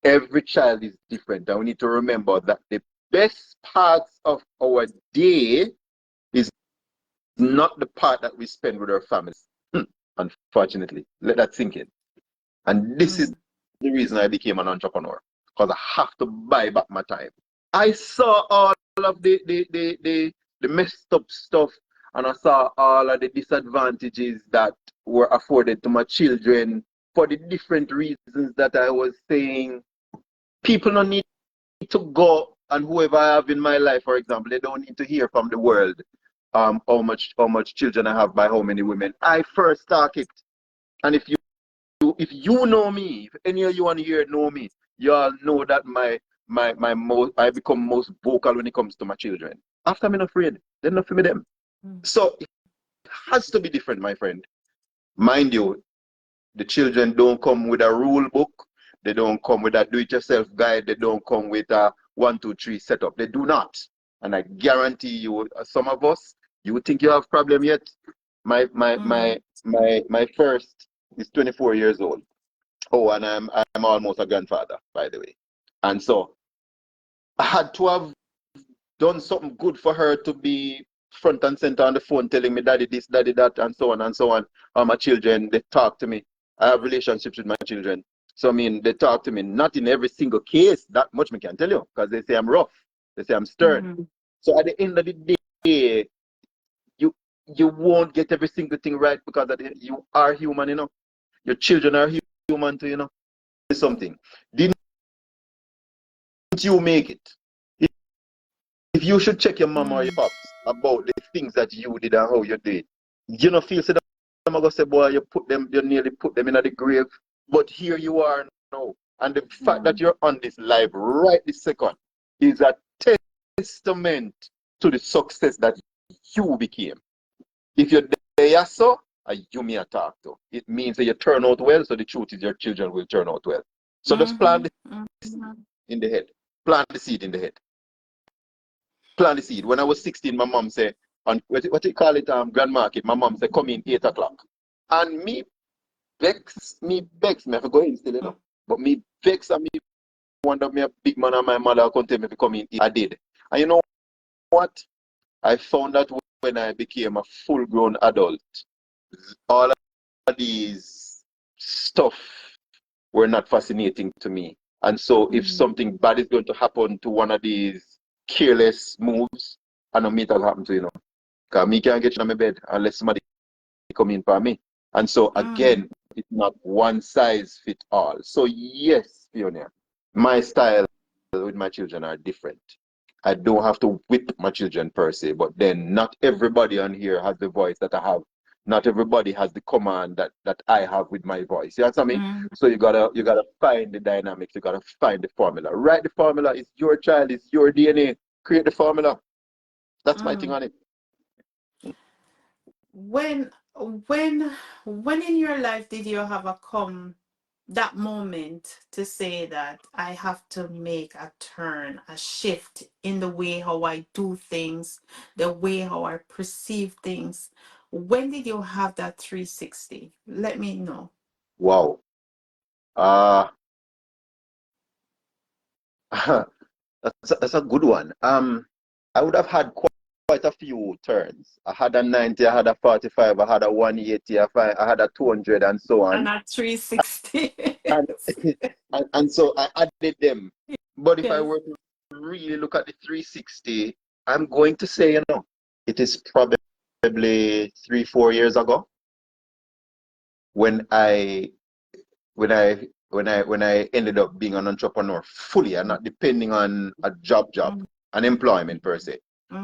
Every child is different, and we need to remember that the best parts of our day is not the part that we spend with our families. Unfortunately, let that sink in. And this is the reason I became an entrepreneur, because I have to buy back my time. I saw all of the messed up stuff, and I saw all of the disadvantages that were afforded to my children for the different reasons that I was saying. People don't need to go, and whoever I have in my life, for example, they don't need to hear from the world how much children I have by how many women. I first start it. And if you know me, if any of you on here know me, you all know that I become most vocal when it comes to my children. After I'm not afraid, they're not for me them. So it has to be different, my friend. Mind you, the children don't come with a rule book. They don't come with a do-it-yourself guide. They don't come with a 1, 2, 3 setup. They do not. And I guarantee you, some of us, you think you have problem yet? My first is 24 years old. Oh, and I'm almost a grandfather, by the way. And so I had to have done something good for her to be front and center on the phone telling me daddy this, daddy that, and so on and so on. My children, they talk to me. I have relationships with my children. So I mean, they talk to me, not in every single case, that much me can tell you, because they say I'm rough. They say I'm stern. So at the end of the day, you won't get every single thing right, because you are human, you know. Your children are human too, you know. Something. Didn't you make it? If you should check your mom or your pops about the things that you did and how you did, you know, feel say that I'm gonna say, boy, you nearly put them in the grave. But here you are now. And the fact that you're on this live right this second is a testament to the success that you became. If you're there, so you may talk to. It means that you turn out well, so the truth is your children will turn out well. So just plant the seed in the head. Plant the seed in the head. Plant the seed. When I was 16, my mom said, on what you call it, grand market, my mom said, come in 8 o'clock. And me vex, me have to go in still, you know. But me vex and me wonder me a big man and my mother couldn't tell me to come in. I did. And you know what? I found that when I became a full-grown adult, all of these stuff were not fascinating to me. And so if something bad is going to happen to one of these careless moves, I know me that'll happen to, you know. Because me can't get you on my bed unless somebody come in for me. And so again, it's not one size fit all. So yes, Fiona, my style with my children are different. I don't have to whip my children per se, but then not everybody on here has the voice that I have. Not everybody has the command that I have with my voice. You know what I mean? So you gotta find the dynamics, you gotta find the formula. Write the formula, it's your child, it's your DNA. Create the formula. That's my thing on it.
When when in your life did you have that moment to say that I have to make a turn, a shift in the way how I do things, the way how I perceive things? When did you have that 360? Let me know.
Wow. That's a good one. I would have had quite a few turns. I had a 90, I had a 45, I had a 180, I had a 200, and so
And
on.
at 360.
And, and so I added them. But if I
Yes.
were to really look at the 360, I'm going to say, you know, it is probably 3, 4 years ago when I when I when I ended up being an entrepreneur fully and not depending on a job, an employment per se.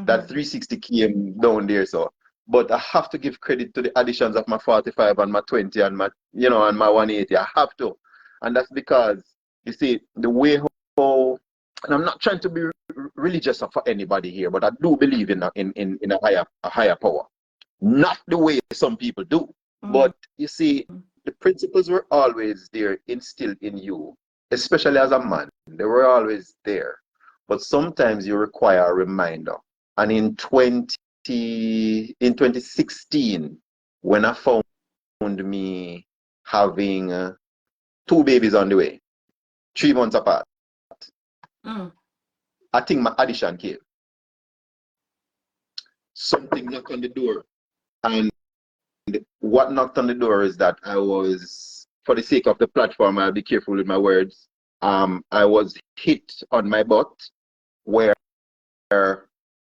That 360 came down there, so. But I have to give credit to the additions of my 45 and my 20 and my and my 180. I have to, and that's because you see the way how, and I'm not trying to be religious for anybody here, but I do believe in a higher power, not the way some people do. But you see, the principles were always there, instilled in you, especially as a man. They were always there. But sometimes you require a reminder. And in 2016, when I found me having two babies on the way, 3 months apart, I think my addiction came. Something knocked on the door. And what knocked on the door is that I was, for the sake of the platform, I'll be careful with my words. I was hit on my butt where I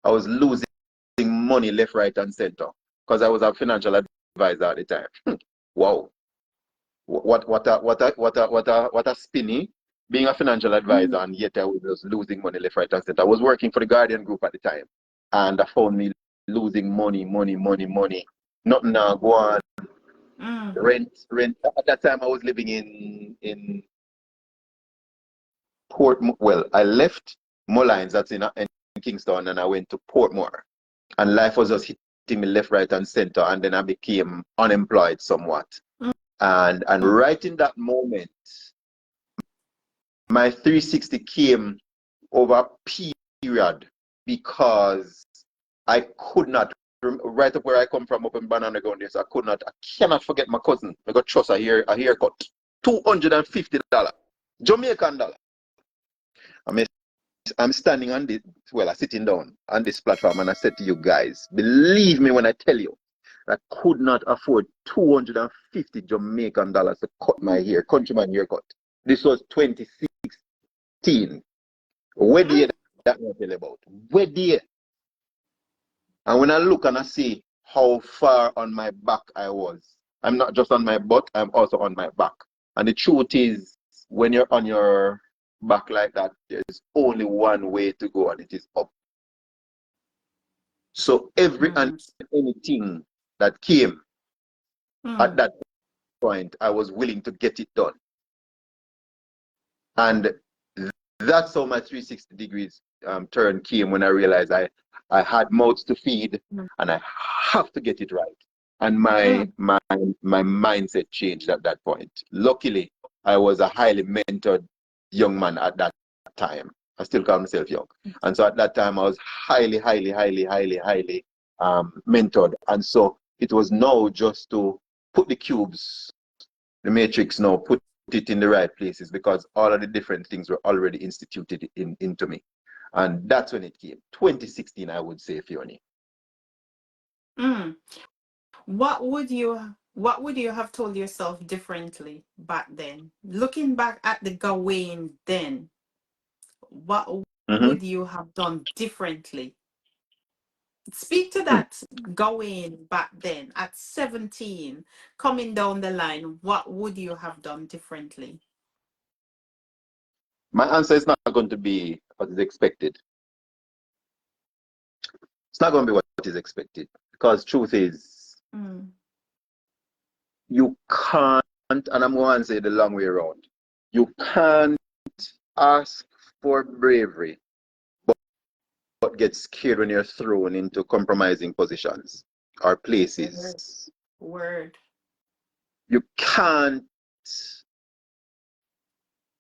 was losing money left, right, and center because I was a financial advisor at the time. Wow, what a spinny being a financial advisor, and yet I was just losing money left, right, and center. I was working for the Guardian Group at the time, and I found me losing money. Nothing now go on. Rent. At that time, I was living in Well, I left Mullines, that's in Kingston, and I went to Portmore. And life was just hitting me left, right, and center. And then I became unemployed somewhat. And right in that moment, my 360 came over a period because I could not, right up where I come from, up in Banana Ground, I cannot forget my cousin. I got trust a haircut. $250. Jamaican dollar. I'm standing on this, I'm sitting down on this platform, and I said to you guys, believe me when I tell you, I could not afford $250 Jamaican dollars to cut my hair, countryman haircut. This was 2016. Where do you that I tell about? Where do you? And when I look and I see how far on my back I was, I'm not just on my butt, I'm also on my back. And the truth is, when you're on your back like that, there's only one way to go, and it is up. So every and anything that came at that point, I was willing to get it done. And that's how my 360 degrees turn came, when I realized I had mouths to feed, and I have to get it right. And my mindset changed at that point. Luckily, I was a highly mentored young man at that time. I still call myself young. And so at that time, I was highly mentored. And so it was now just to put the cubes, the matrix now, put it in the right places, because all of the different things were already instituted into me. And that's when it came. 2016, I would say, Fiona.
What would you have told yourself differently back then? Looking back at the Gawaine then, what would you have done differently? Speak to that Gawaine back then at 17, coming down the line. What would you have done differently?
My answer is not going to be what is expected. It's not going to be what is expected, because truth is, you can't, and I'm going to say the long way around, you can't ask for bravery but get scared when you're thrown into compromising positions or places.
Word.
You can't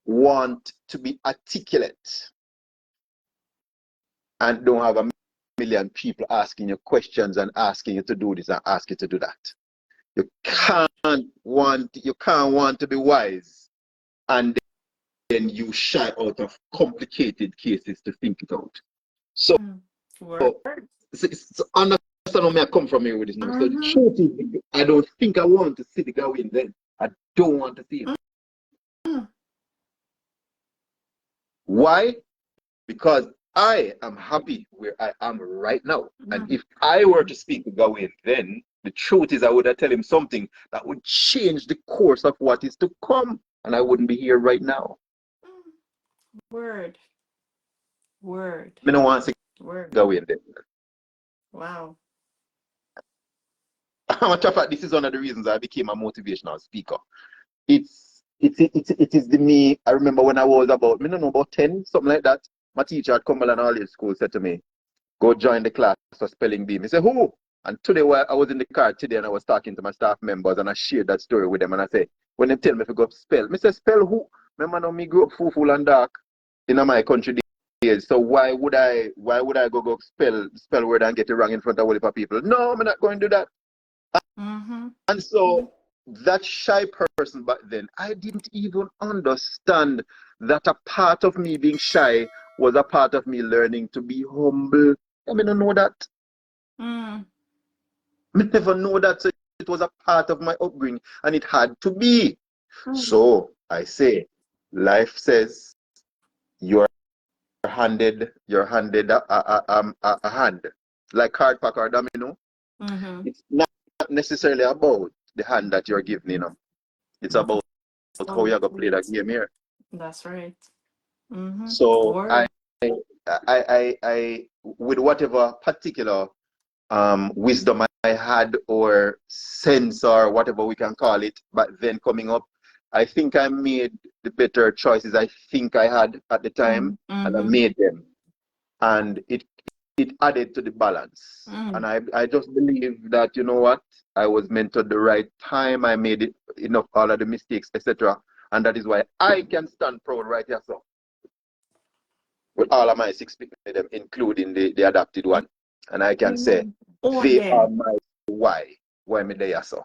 want to be articulate and don't have a million people asking you questions and asking you to do this and ask you to do that. You can't want to be wise, and then you shy out of complicated cases to think it out. So, so understand where I come from here with this now. So the truth is, I don't think I want to see the Gawaine then. I don't want to see him. Why? Because I am happy where I am right now. And if I were to speak to Gawaine then, the truth is I would have tell him something that would change the course of what is to come, and I wouldn't be here right now.
Word.
I don't want to see Gawaine then.
Wow.
Matter of fact, this is one of the reasons I became a motivational speaker. It is the me. I remember when I was about 10, something like that. My teacher at Cumberland All Age School said to me, "Go join the class for spelling bee." He said, "Who?" And today, while I was in the car today and I was talking to my staff members and I shared that story with them and I say, when they tell me if I go spell, I say, spell who? Remember now me grew up full and dark in my country days. So why would I go spell word and get it wrong in front of a whole heap of people? No, I'm not going to do that.
Mm-hmm.
And so that shy person back then, I didn't even understand that a part of me being shy was a part of me learning to be humble. I mean, I know that.
Mm.
I never know that. So it was a part of my upbringing, and it had to be.
Mm.
So I say, life says you're handed a hand, like hard pack or domino.
Mm-hmm.
It's not necessarily about the hand that you're given, It's about how
So
you're gonna play that
sweet.
game here.
That's right. Mm-hmm.
So I,
Word.
with whatever particular wisdom I had or sense or whatever we can call it, but then coming up, I think I made the better choices I think I had at the time, and I
Mm-hmm.
made them, and it added to the balance. And
Mm.
I just believe that, you know what, I was meant at the right time. I made it enough, all of the mistakes, etc. And that is why I can stand proud right here, so with all of my six people, them, including the adopted one. And I can say
Amen. Own
they are
them.
my why me there, so.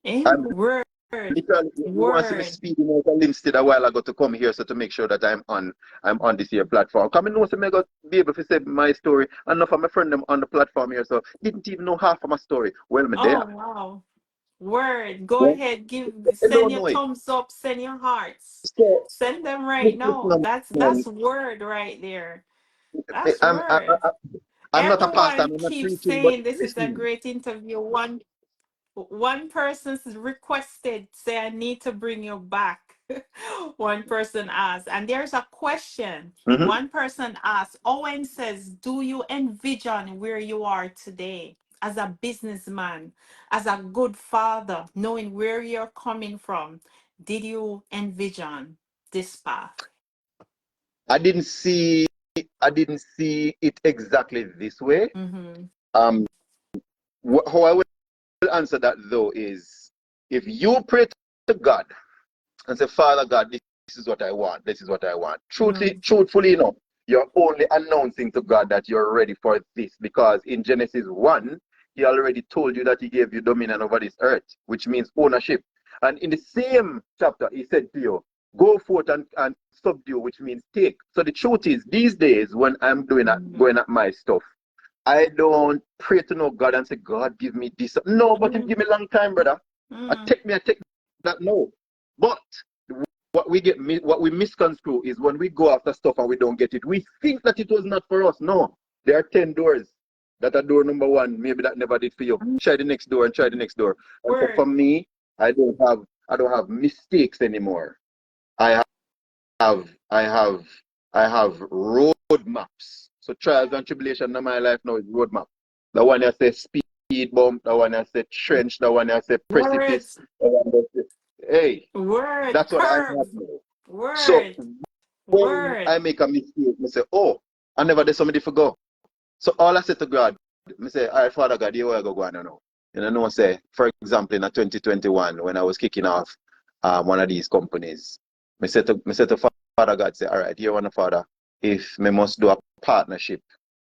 Amen.
I'm
Word.
literally, you want to see me
Word.
speeding out a Linstead a while ago to come here, so to make sure that I'm on this here platform. Come and know, so me go be able to say my story. And enough of my friend them on the platform here, so didn't even know half of my story. Well, me there.
Oh wow. Word. Go
Well,
ahead. Give
I
send
don't
your
know it.
thumbs up, send your hearts.
So
Send them right now.
listen,
That's
man,
word right there. That's
I'm, I,
word.
I, I'm not a pastor.
Everyone
I'm not
keeps
preaching, but
saying this is a
listen.
great interview. One person requested, say, I need to bring you back. One person asked, and there's a question.
Mhm.
One person asked, Owen says, do you envision where you are today as a businessman, as a good father, knowing where you're coming from? Did you envision this path?
I didn't see. I didn't see it exactly this way.
Mm-hmm.
Um, how I will answer that though is, if you pray to God and say, Father God, this is what I want, this is what I want.
Mm-hmm.
Truthfully enough, you're only announcing to God that you're ready for this, because in Genesis 1, He already told you that He gave you dominion over this earth, which means ownership. And in the same chapter, He said to you, go forth and subdue, which means take. So the truth is, these days when I'm doing that,
Mm-hmm.
going at my stuff, I don't pray to no God and say, God, give me this. No, but Him give me long time, brother.
Mm-hmm.
I take that no. But what we misconstrue is when we go after stuff and we don't get it. We think that it was not for us. No. There are 10 doors. That are door number one, maybe that never did for you. Try the next door and try the next door. And so for
Word.
me, I don't have mistakes anymore. I I have I have road maps. So trials and tribulation in my life now is road map. The one that says speed bump, the one that says trench, the one that says precipice,
Words.
the one that says, hey,
Word.
that's what I have
Curves.
now. So
Word.
when I
Word.
make a mistake, I say, oh, I never did somebody for go. So all I say to God, I say, all right, Father God, here I go on now. Say, for example, in 2021, when I was kicking off one of these companies, I said to Father God, say, all right, here one Father, if me must do a partnership,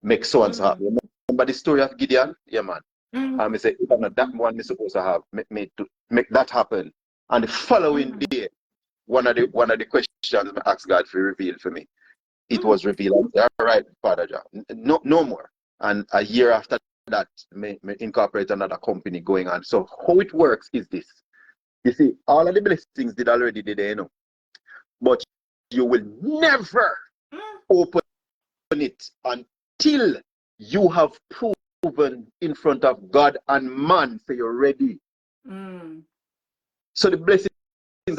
make so and so
Mm.
happen. Remember the story of Gideon? Yeah, man.
Mm.
And I say, if I'm not that one, me supposed to have make that happen. And the following
Mm.
day, one of the questions I asked God to reveal for me, it
Mm.
was revealed. All right, Father John, no more. And a year after that, me incorporate another company going on. So how it works is this. You see, all of the blessings did already did there, but you will never
Mm.
open it until you have proven in front of God and man, say you're ready.
Mm.
So the blessings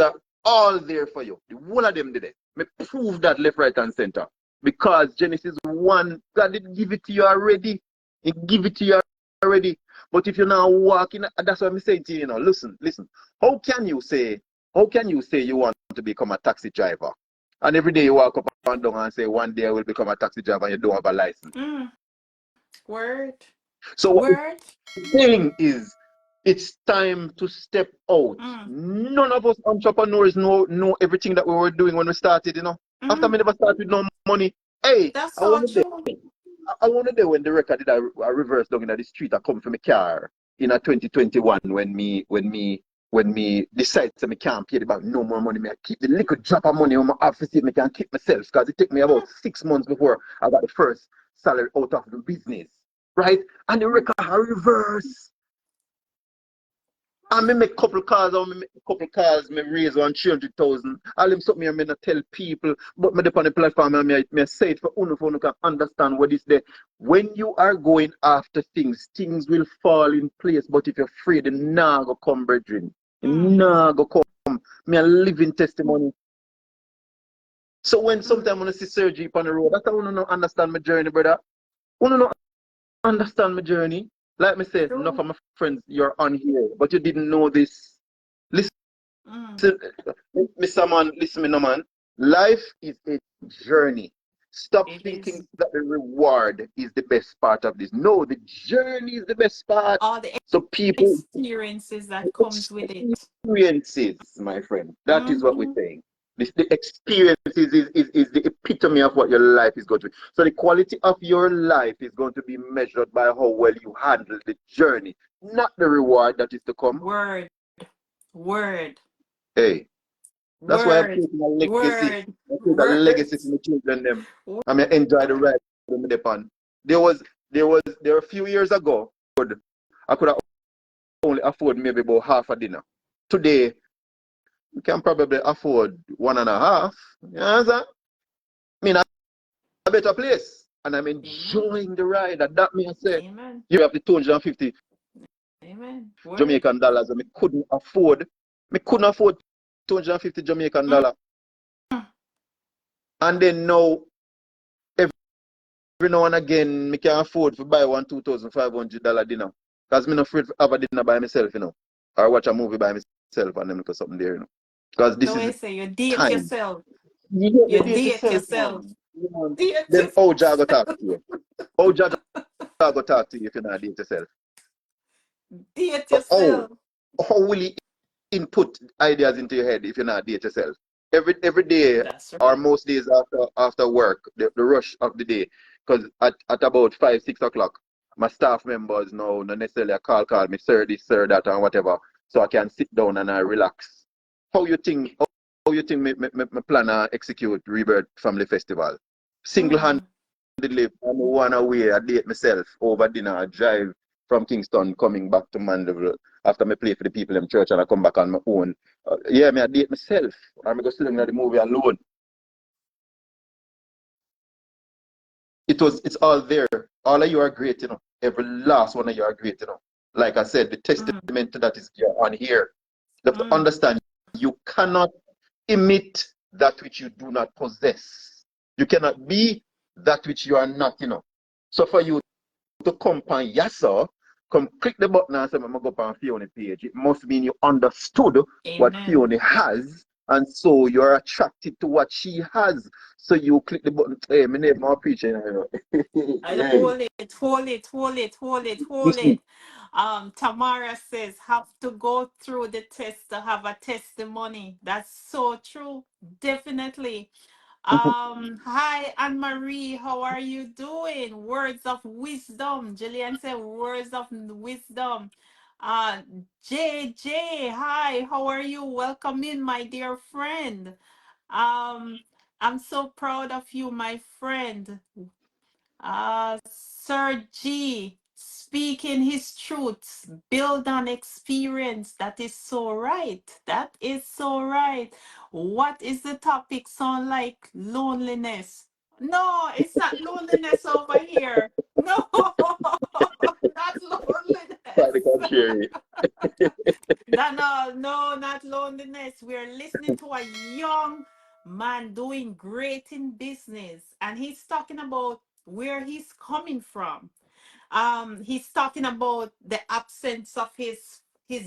are all there for you. The whole of them did it. Me prove that left, right, and center. Because Genesis 1, God did give it to you already. He give it to you already. But if you're not walking, that's what I'm saying to you, listen. How can you say you want to become a taxi driver? And every day you walk up and down and say, one day I will become a taxi driver and you don't have a license.
Mm. Word.
So what
Word.
I'm saying is, it's time to step out.
Mm.
None of us entrepreneurs know everything that we were doing when we started. After
Mm.
me never start with no money. Hey,
That's
I
so
want to
true.
I want to day when the record did a reverse down in the street. I come from a car in a 2021 when me decide to me can't pay the bank no more money. Me I keep the little drop of money on my office me can keep myself because it took me about
Mm.
6 months before I got the first salary out of the business, right? And the record I reverse. And me make couple calls, or me make couple calls, me raise 100,000. All them something I may not tell people, but me dep on the platform and me say it for you can understand what is there. When you are going after things, things will fall in place. But if you're afraid, it nah go come, brethren. It
Mm.
nah go come. Me a living testimony. So when
Mm.
sometimes when I see Sir G on the road, that's how I don't understand my journey, brother. I don't understand my journey. Like me say, enough
True.
of my friends, you're on here, but you didn't know this. Listen.
Mm.
Listen, Mr. Man, listen me no man. Life is a journey. Stop
It
thinking
is.
that the reward is the best part of this. No, the journey is the best part.
All the
So people
experiences that comes with it.
experiences, my friend. That is what we're
Mm-hmm.
saying. The experiences is the epitome of what your life is going to be. So the quality of your life is going to be measured by how well you handle the journey, not the reward that is to come.
Word. Word.
Hey, that's why I'm
Word.
creating a legacy.
Word.
I create a
Word.
legacy for my children them. I mean enjoy the ride with me depend. There were a few years ago, I could have only afford maybe about half a dinner. Today, you can probably afford one and a half. You know what I'm saying? I mean a better place. And I'm
Amen.
enjoying the ride. And that means say
Amen.
you have the 250
Amen. Word.
Jamaican dollars and me couldn't afford 250 Jamaican
Mm.
dollar. And then now every now and again, me can afford to buy one $2,500 dinner. Because me not afraid to have a dinner by myself. Or watch a movie by myself and then look at something there. Because this
So
is
I
the
say you date
time.
yourself.
You get
You
me date
date
yourself,
yourself.
man.
Date
Then how Jah go
yourself.
talk to you? How Jah go talk to you if you not date yourself?
Date
How?
yourself.
How will he input ideas into your head if you not date yourself? Every day
That's
or
right.
most days after work, the rush of the day, because at about 5, 6 o'clock, my staff members now not necessarily call me sir this, sir that, and whatever, so I can sit down and I relax. How you think? How you think me plan and execute Rebirth Family Festival? Single-handedly,
Mm.
I'm one away. I date myself over dinner. I drive from Kingston coming back to Mandeville after me play for the people in church and I come back on my own. Yeah, me I date myself. I'm go sit down at the movie alone. It's all there. All of you are great. Every last one of you are great. Like I said, the
Mm.
testament to that is here on here. You have to
Mm.
understand you cannot emit that which you do not possess. You cannot be that which you are not. So for you to come on Yasa, come click the button and say, I'm going to go up on Fiona page. It must mean you understood what
Amen.
Fiona has, and so you're attracted to what she has. So you click the button. Hey, my name is preaching.
I
Hey,
hold it, hold it, hold it, hold it,
you
hold
see,
it. Tamara says, have to go through the test to have a testimony. That's so true. Definitely. Hi, Anne Marie. How are you doing? Words of wisdom. Jillian said, words of wisdom. Uh, JJ, hi. How are you? Welcome in, my dear friend. Um, I'm so proud of you, my friend. Sir G, speaking his truths, build on experience. That is so right. That is so right. What is the topic? Sound like loneliness. No, it's not loneliness over here. No, not
by the
loneliness.
contrary.
No, no, no, not loneliness. We're listening to a young man doing great in business, and he's talking about where he's coming from. He's talking about the absence of his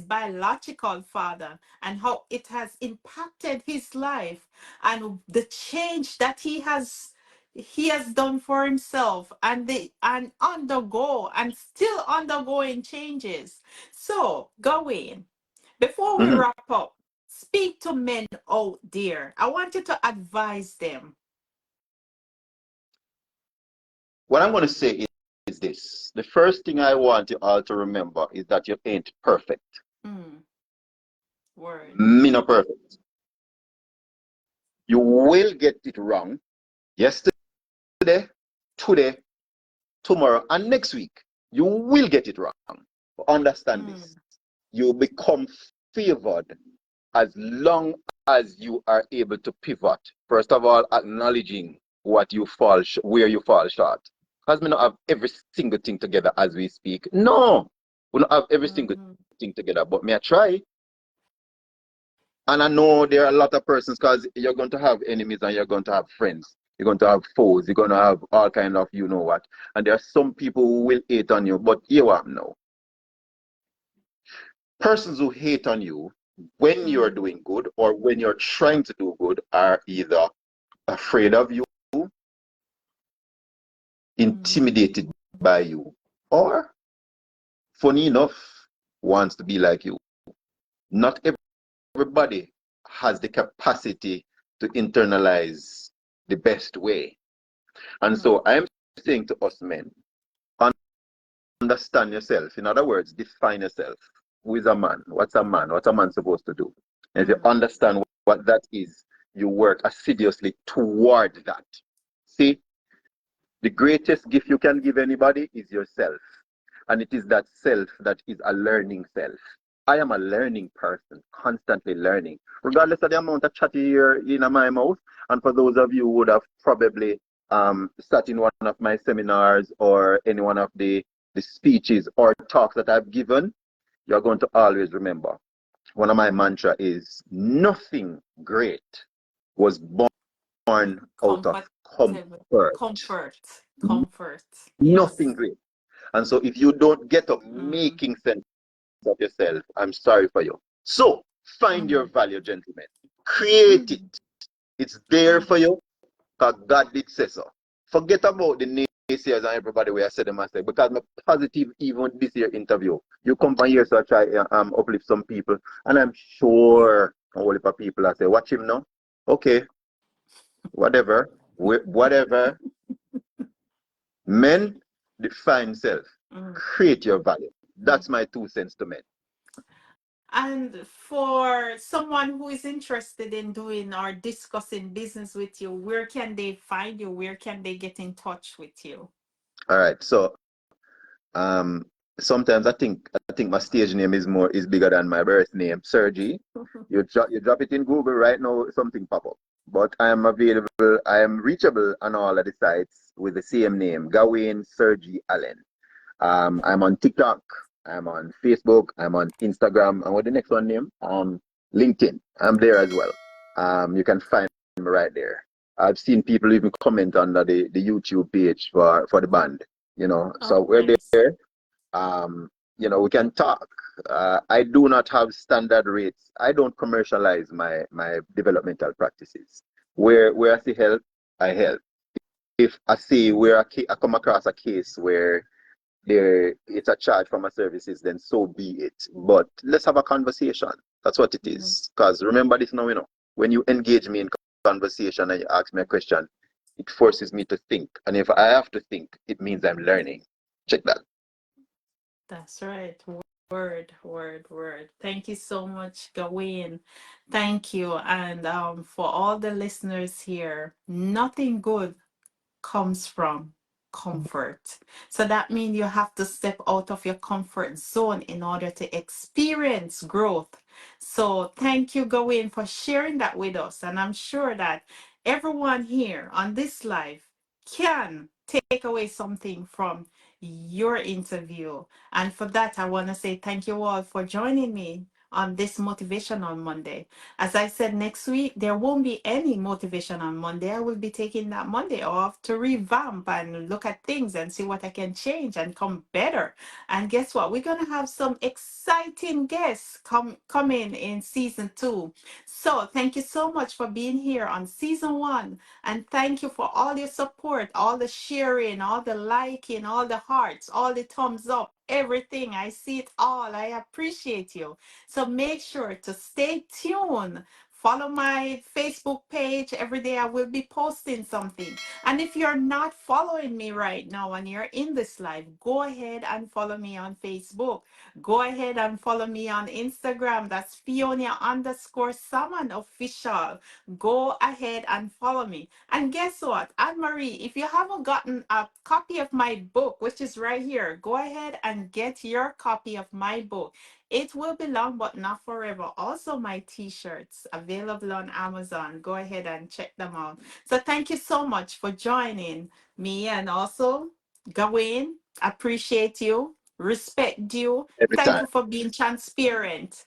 biological father and how it has impacted his life and the change that he has he has done for himself, and still undergoing changes. So, Gawain, before we
Mhm.
wrap up, speak to men out there. I want you to advise them.
What I'm going to say is this. The first thing I want you all to remember is that you ain't perfect.
Mm, word.
Me not perfect. You will get it wrong yesterday, today, tomorrow, and next week. You will get it wrong. But understand this.
Mm,
You become favored as long as you are able to pivot. First of all, acknowledging where you fall short. Because we don't have every single thing together as we speak. No, we don't have every single
mhm,
thing together. But may I try? And I know there are a lot of persons because you're going to have enemies and you're going to have friends. You're going to have foes. You're going to have all kind of you know what. And there are some people who will hate on you. But you are now. Persons who hate on you when you're
mm,
doing good or when you're trying to do good are either afraid of you,
mhm,
intimidated by you, or funny enough, wants to be like you. Not everybody has the capacity to internalize the best way. And
mm,
so I'm saying to us men, understand yourself. In other words, define yourself. Who is a man? What's a man? What's a man supposed to do? And if you
mm,
understand what that is, you work assiduously toward that. See, the greatest gift you can give anybody is yourself. And it is that self that is a learning self. I am a learning person, constantly learning, regardless of the amount of chatty here in my mouth. And for those of you who would have probably sat in one of my seminars or any one of the speeches or talks that I've given, you're going to always remember. One of my mantra is nothing great was born out of
comfortable,
comfort.
comfort.
Nothing
Yes.
great. And so if you don't get up
Mm,
making sense of yourself, I'm sorry for you. So find your
mm,
value, gentlemen. Create it.
mm,
It's there
mm.
for you because God did say so. Forget about the naysayers and everybody where I said them I say because I'm positive even with this year interview. You come from here so I try uplift some people and I'm sure a whole heap of people I say, watch him now. Okay, whatever. Whatever. Men define self.
Mm.
Create your value. That's my 2 cents to men.
And for someone who is interested in doing or discussing business with you, where can they find you? Where can they get in touch with you?
All right. So um sometimes I think my stage name is bigger than my birth name, Sir G. You drop it in Google right now, something pop up. But I am available, I am reachable on all of the sites with the same name, Gawaine Sir G Allen. I'm on TikTok, I'm on Facebook, I'm on Instagram, and what the next one name? LinkedIn. I'm there as well. You can find me right there. I've seen people even comment under the YouTube page for the band, so
Oh,
we're
nice.
there. um, we can talk. I do not have standard rates. I don't commercialize my developmental practices. Where I see help, I help. If I see I come across a case where it's a charge for my services, then so be it. But let's have a conversation. That's what it
Mhm.
is. Because remember this now, when you engage me in conversation and you ask me a question, it forces me to think. And if I have to think, it means I'm learning. Check that.
That's right. Word, word, word. Thank you so much, Gawain. Thank you. And for all the listeners here, nothing good comes from comfort. So that means you have to step out of your comfort zone in order to experience growth. So thank you, Gawain, for sharing that with us. And I'm sure that everyone here on this live can take away something from your interview. And for that, I want to say thank you all for joining me on this motivation on Monday. As I said, next week there won't be any motivation on Monday. I will be taking that Monday off to revamp and look at things and see what I can change and come better. And guess what? We're gonna have some exciting guests coming in season 2. So thank you so much for being here on season 1. And thank you for all your support, all the sharing, all the liking, all the hearts, all the thumbs up, everything. I see it all. I appreciate you. So make sure to stay tuned. Follow my Facebook page. Every day I will be posting something. And if you're not following me right now and you're in this live, go ahead and follow me on Facebook. Go ahead and follow me on Instagram. That's Fiona_Salmon official. Go ahead and follow me. And guess what? Anne Marie, if you haven't gotten a copy of my book, which is right here, go ahead and get your copy of my book. It will be long, but not forever. Also, my t-shirts available on Amazon. Go ahead and check them out. So thank you so much for joining me, and also Gawaine. Appreciate you, respect you.
Every
Thank
time.
you for being transparent.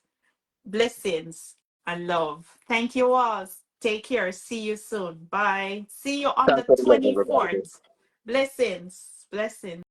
Blessings and love. Thank you all. Take care. See you soon. Bye. See you on the
Thanks for the love, everybody.
24th. Blessings. Blessings.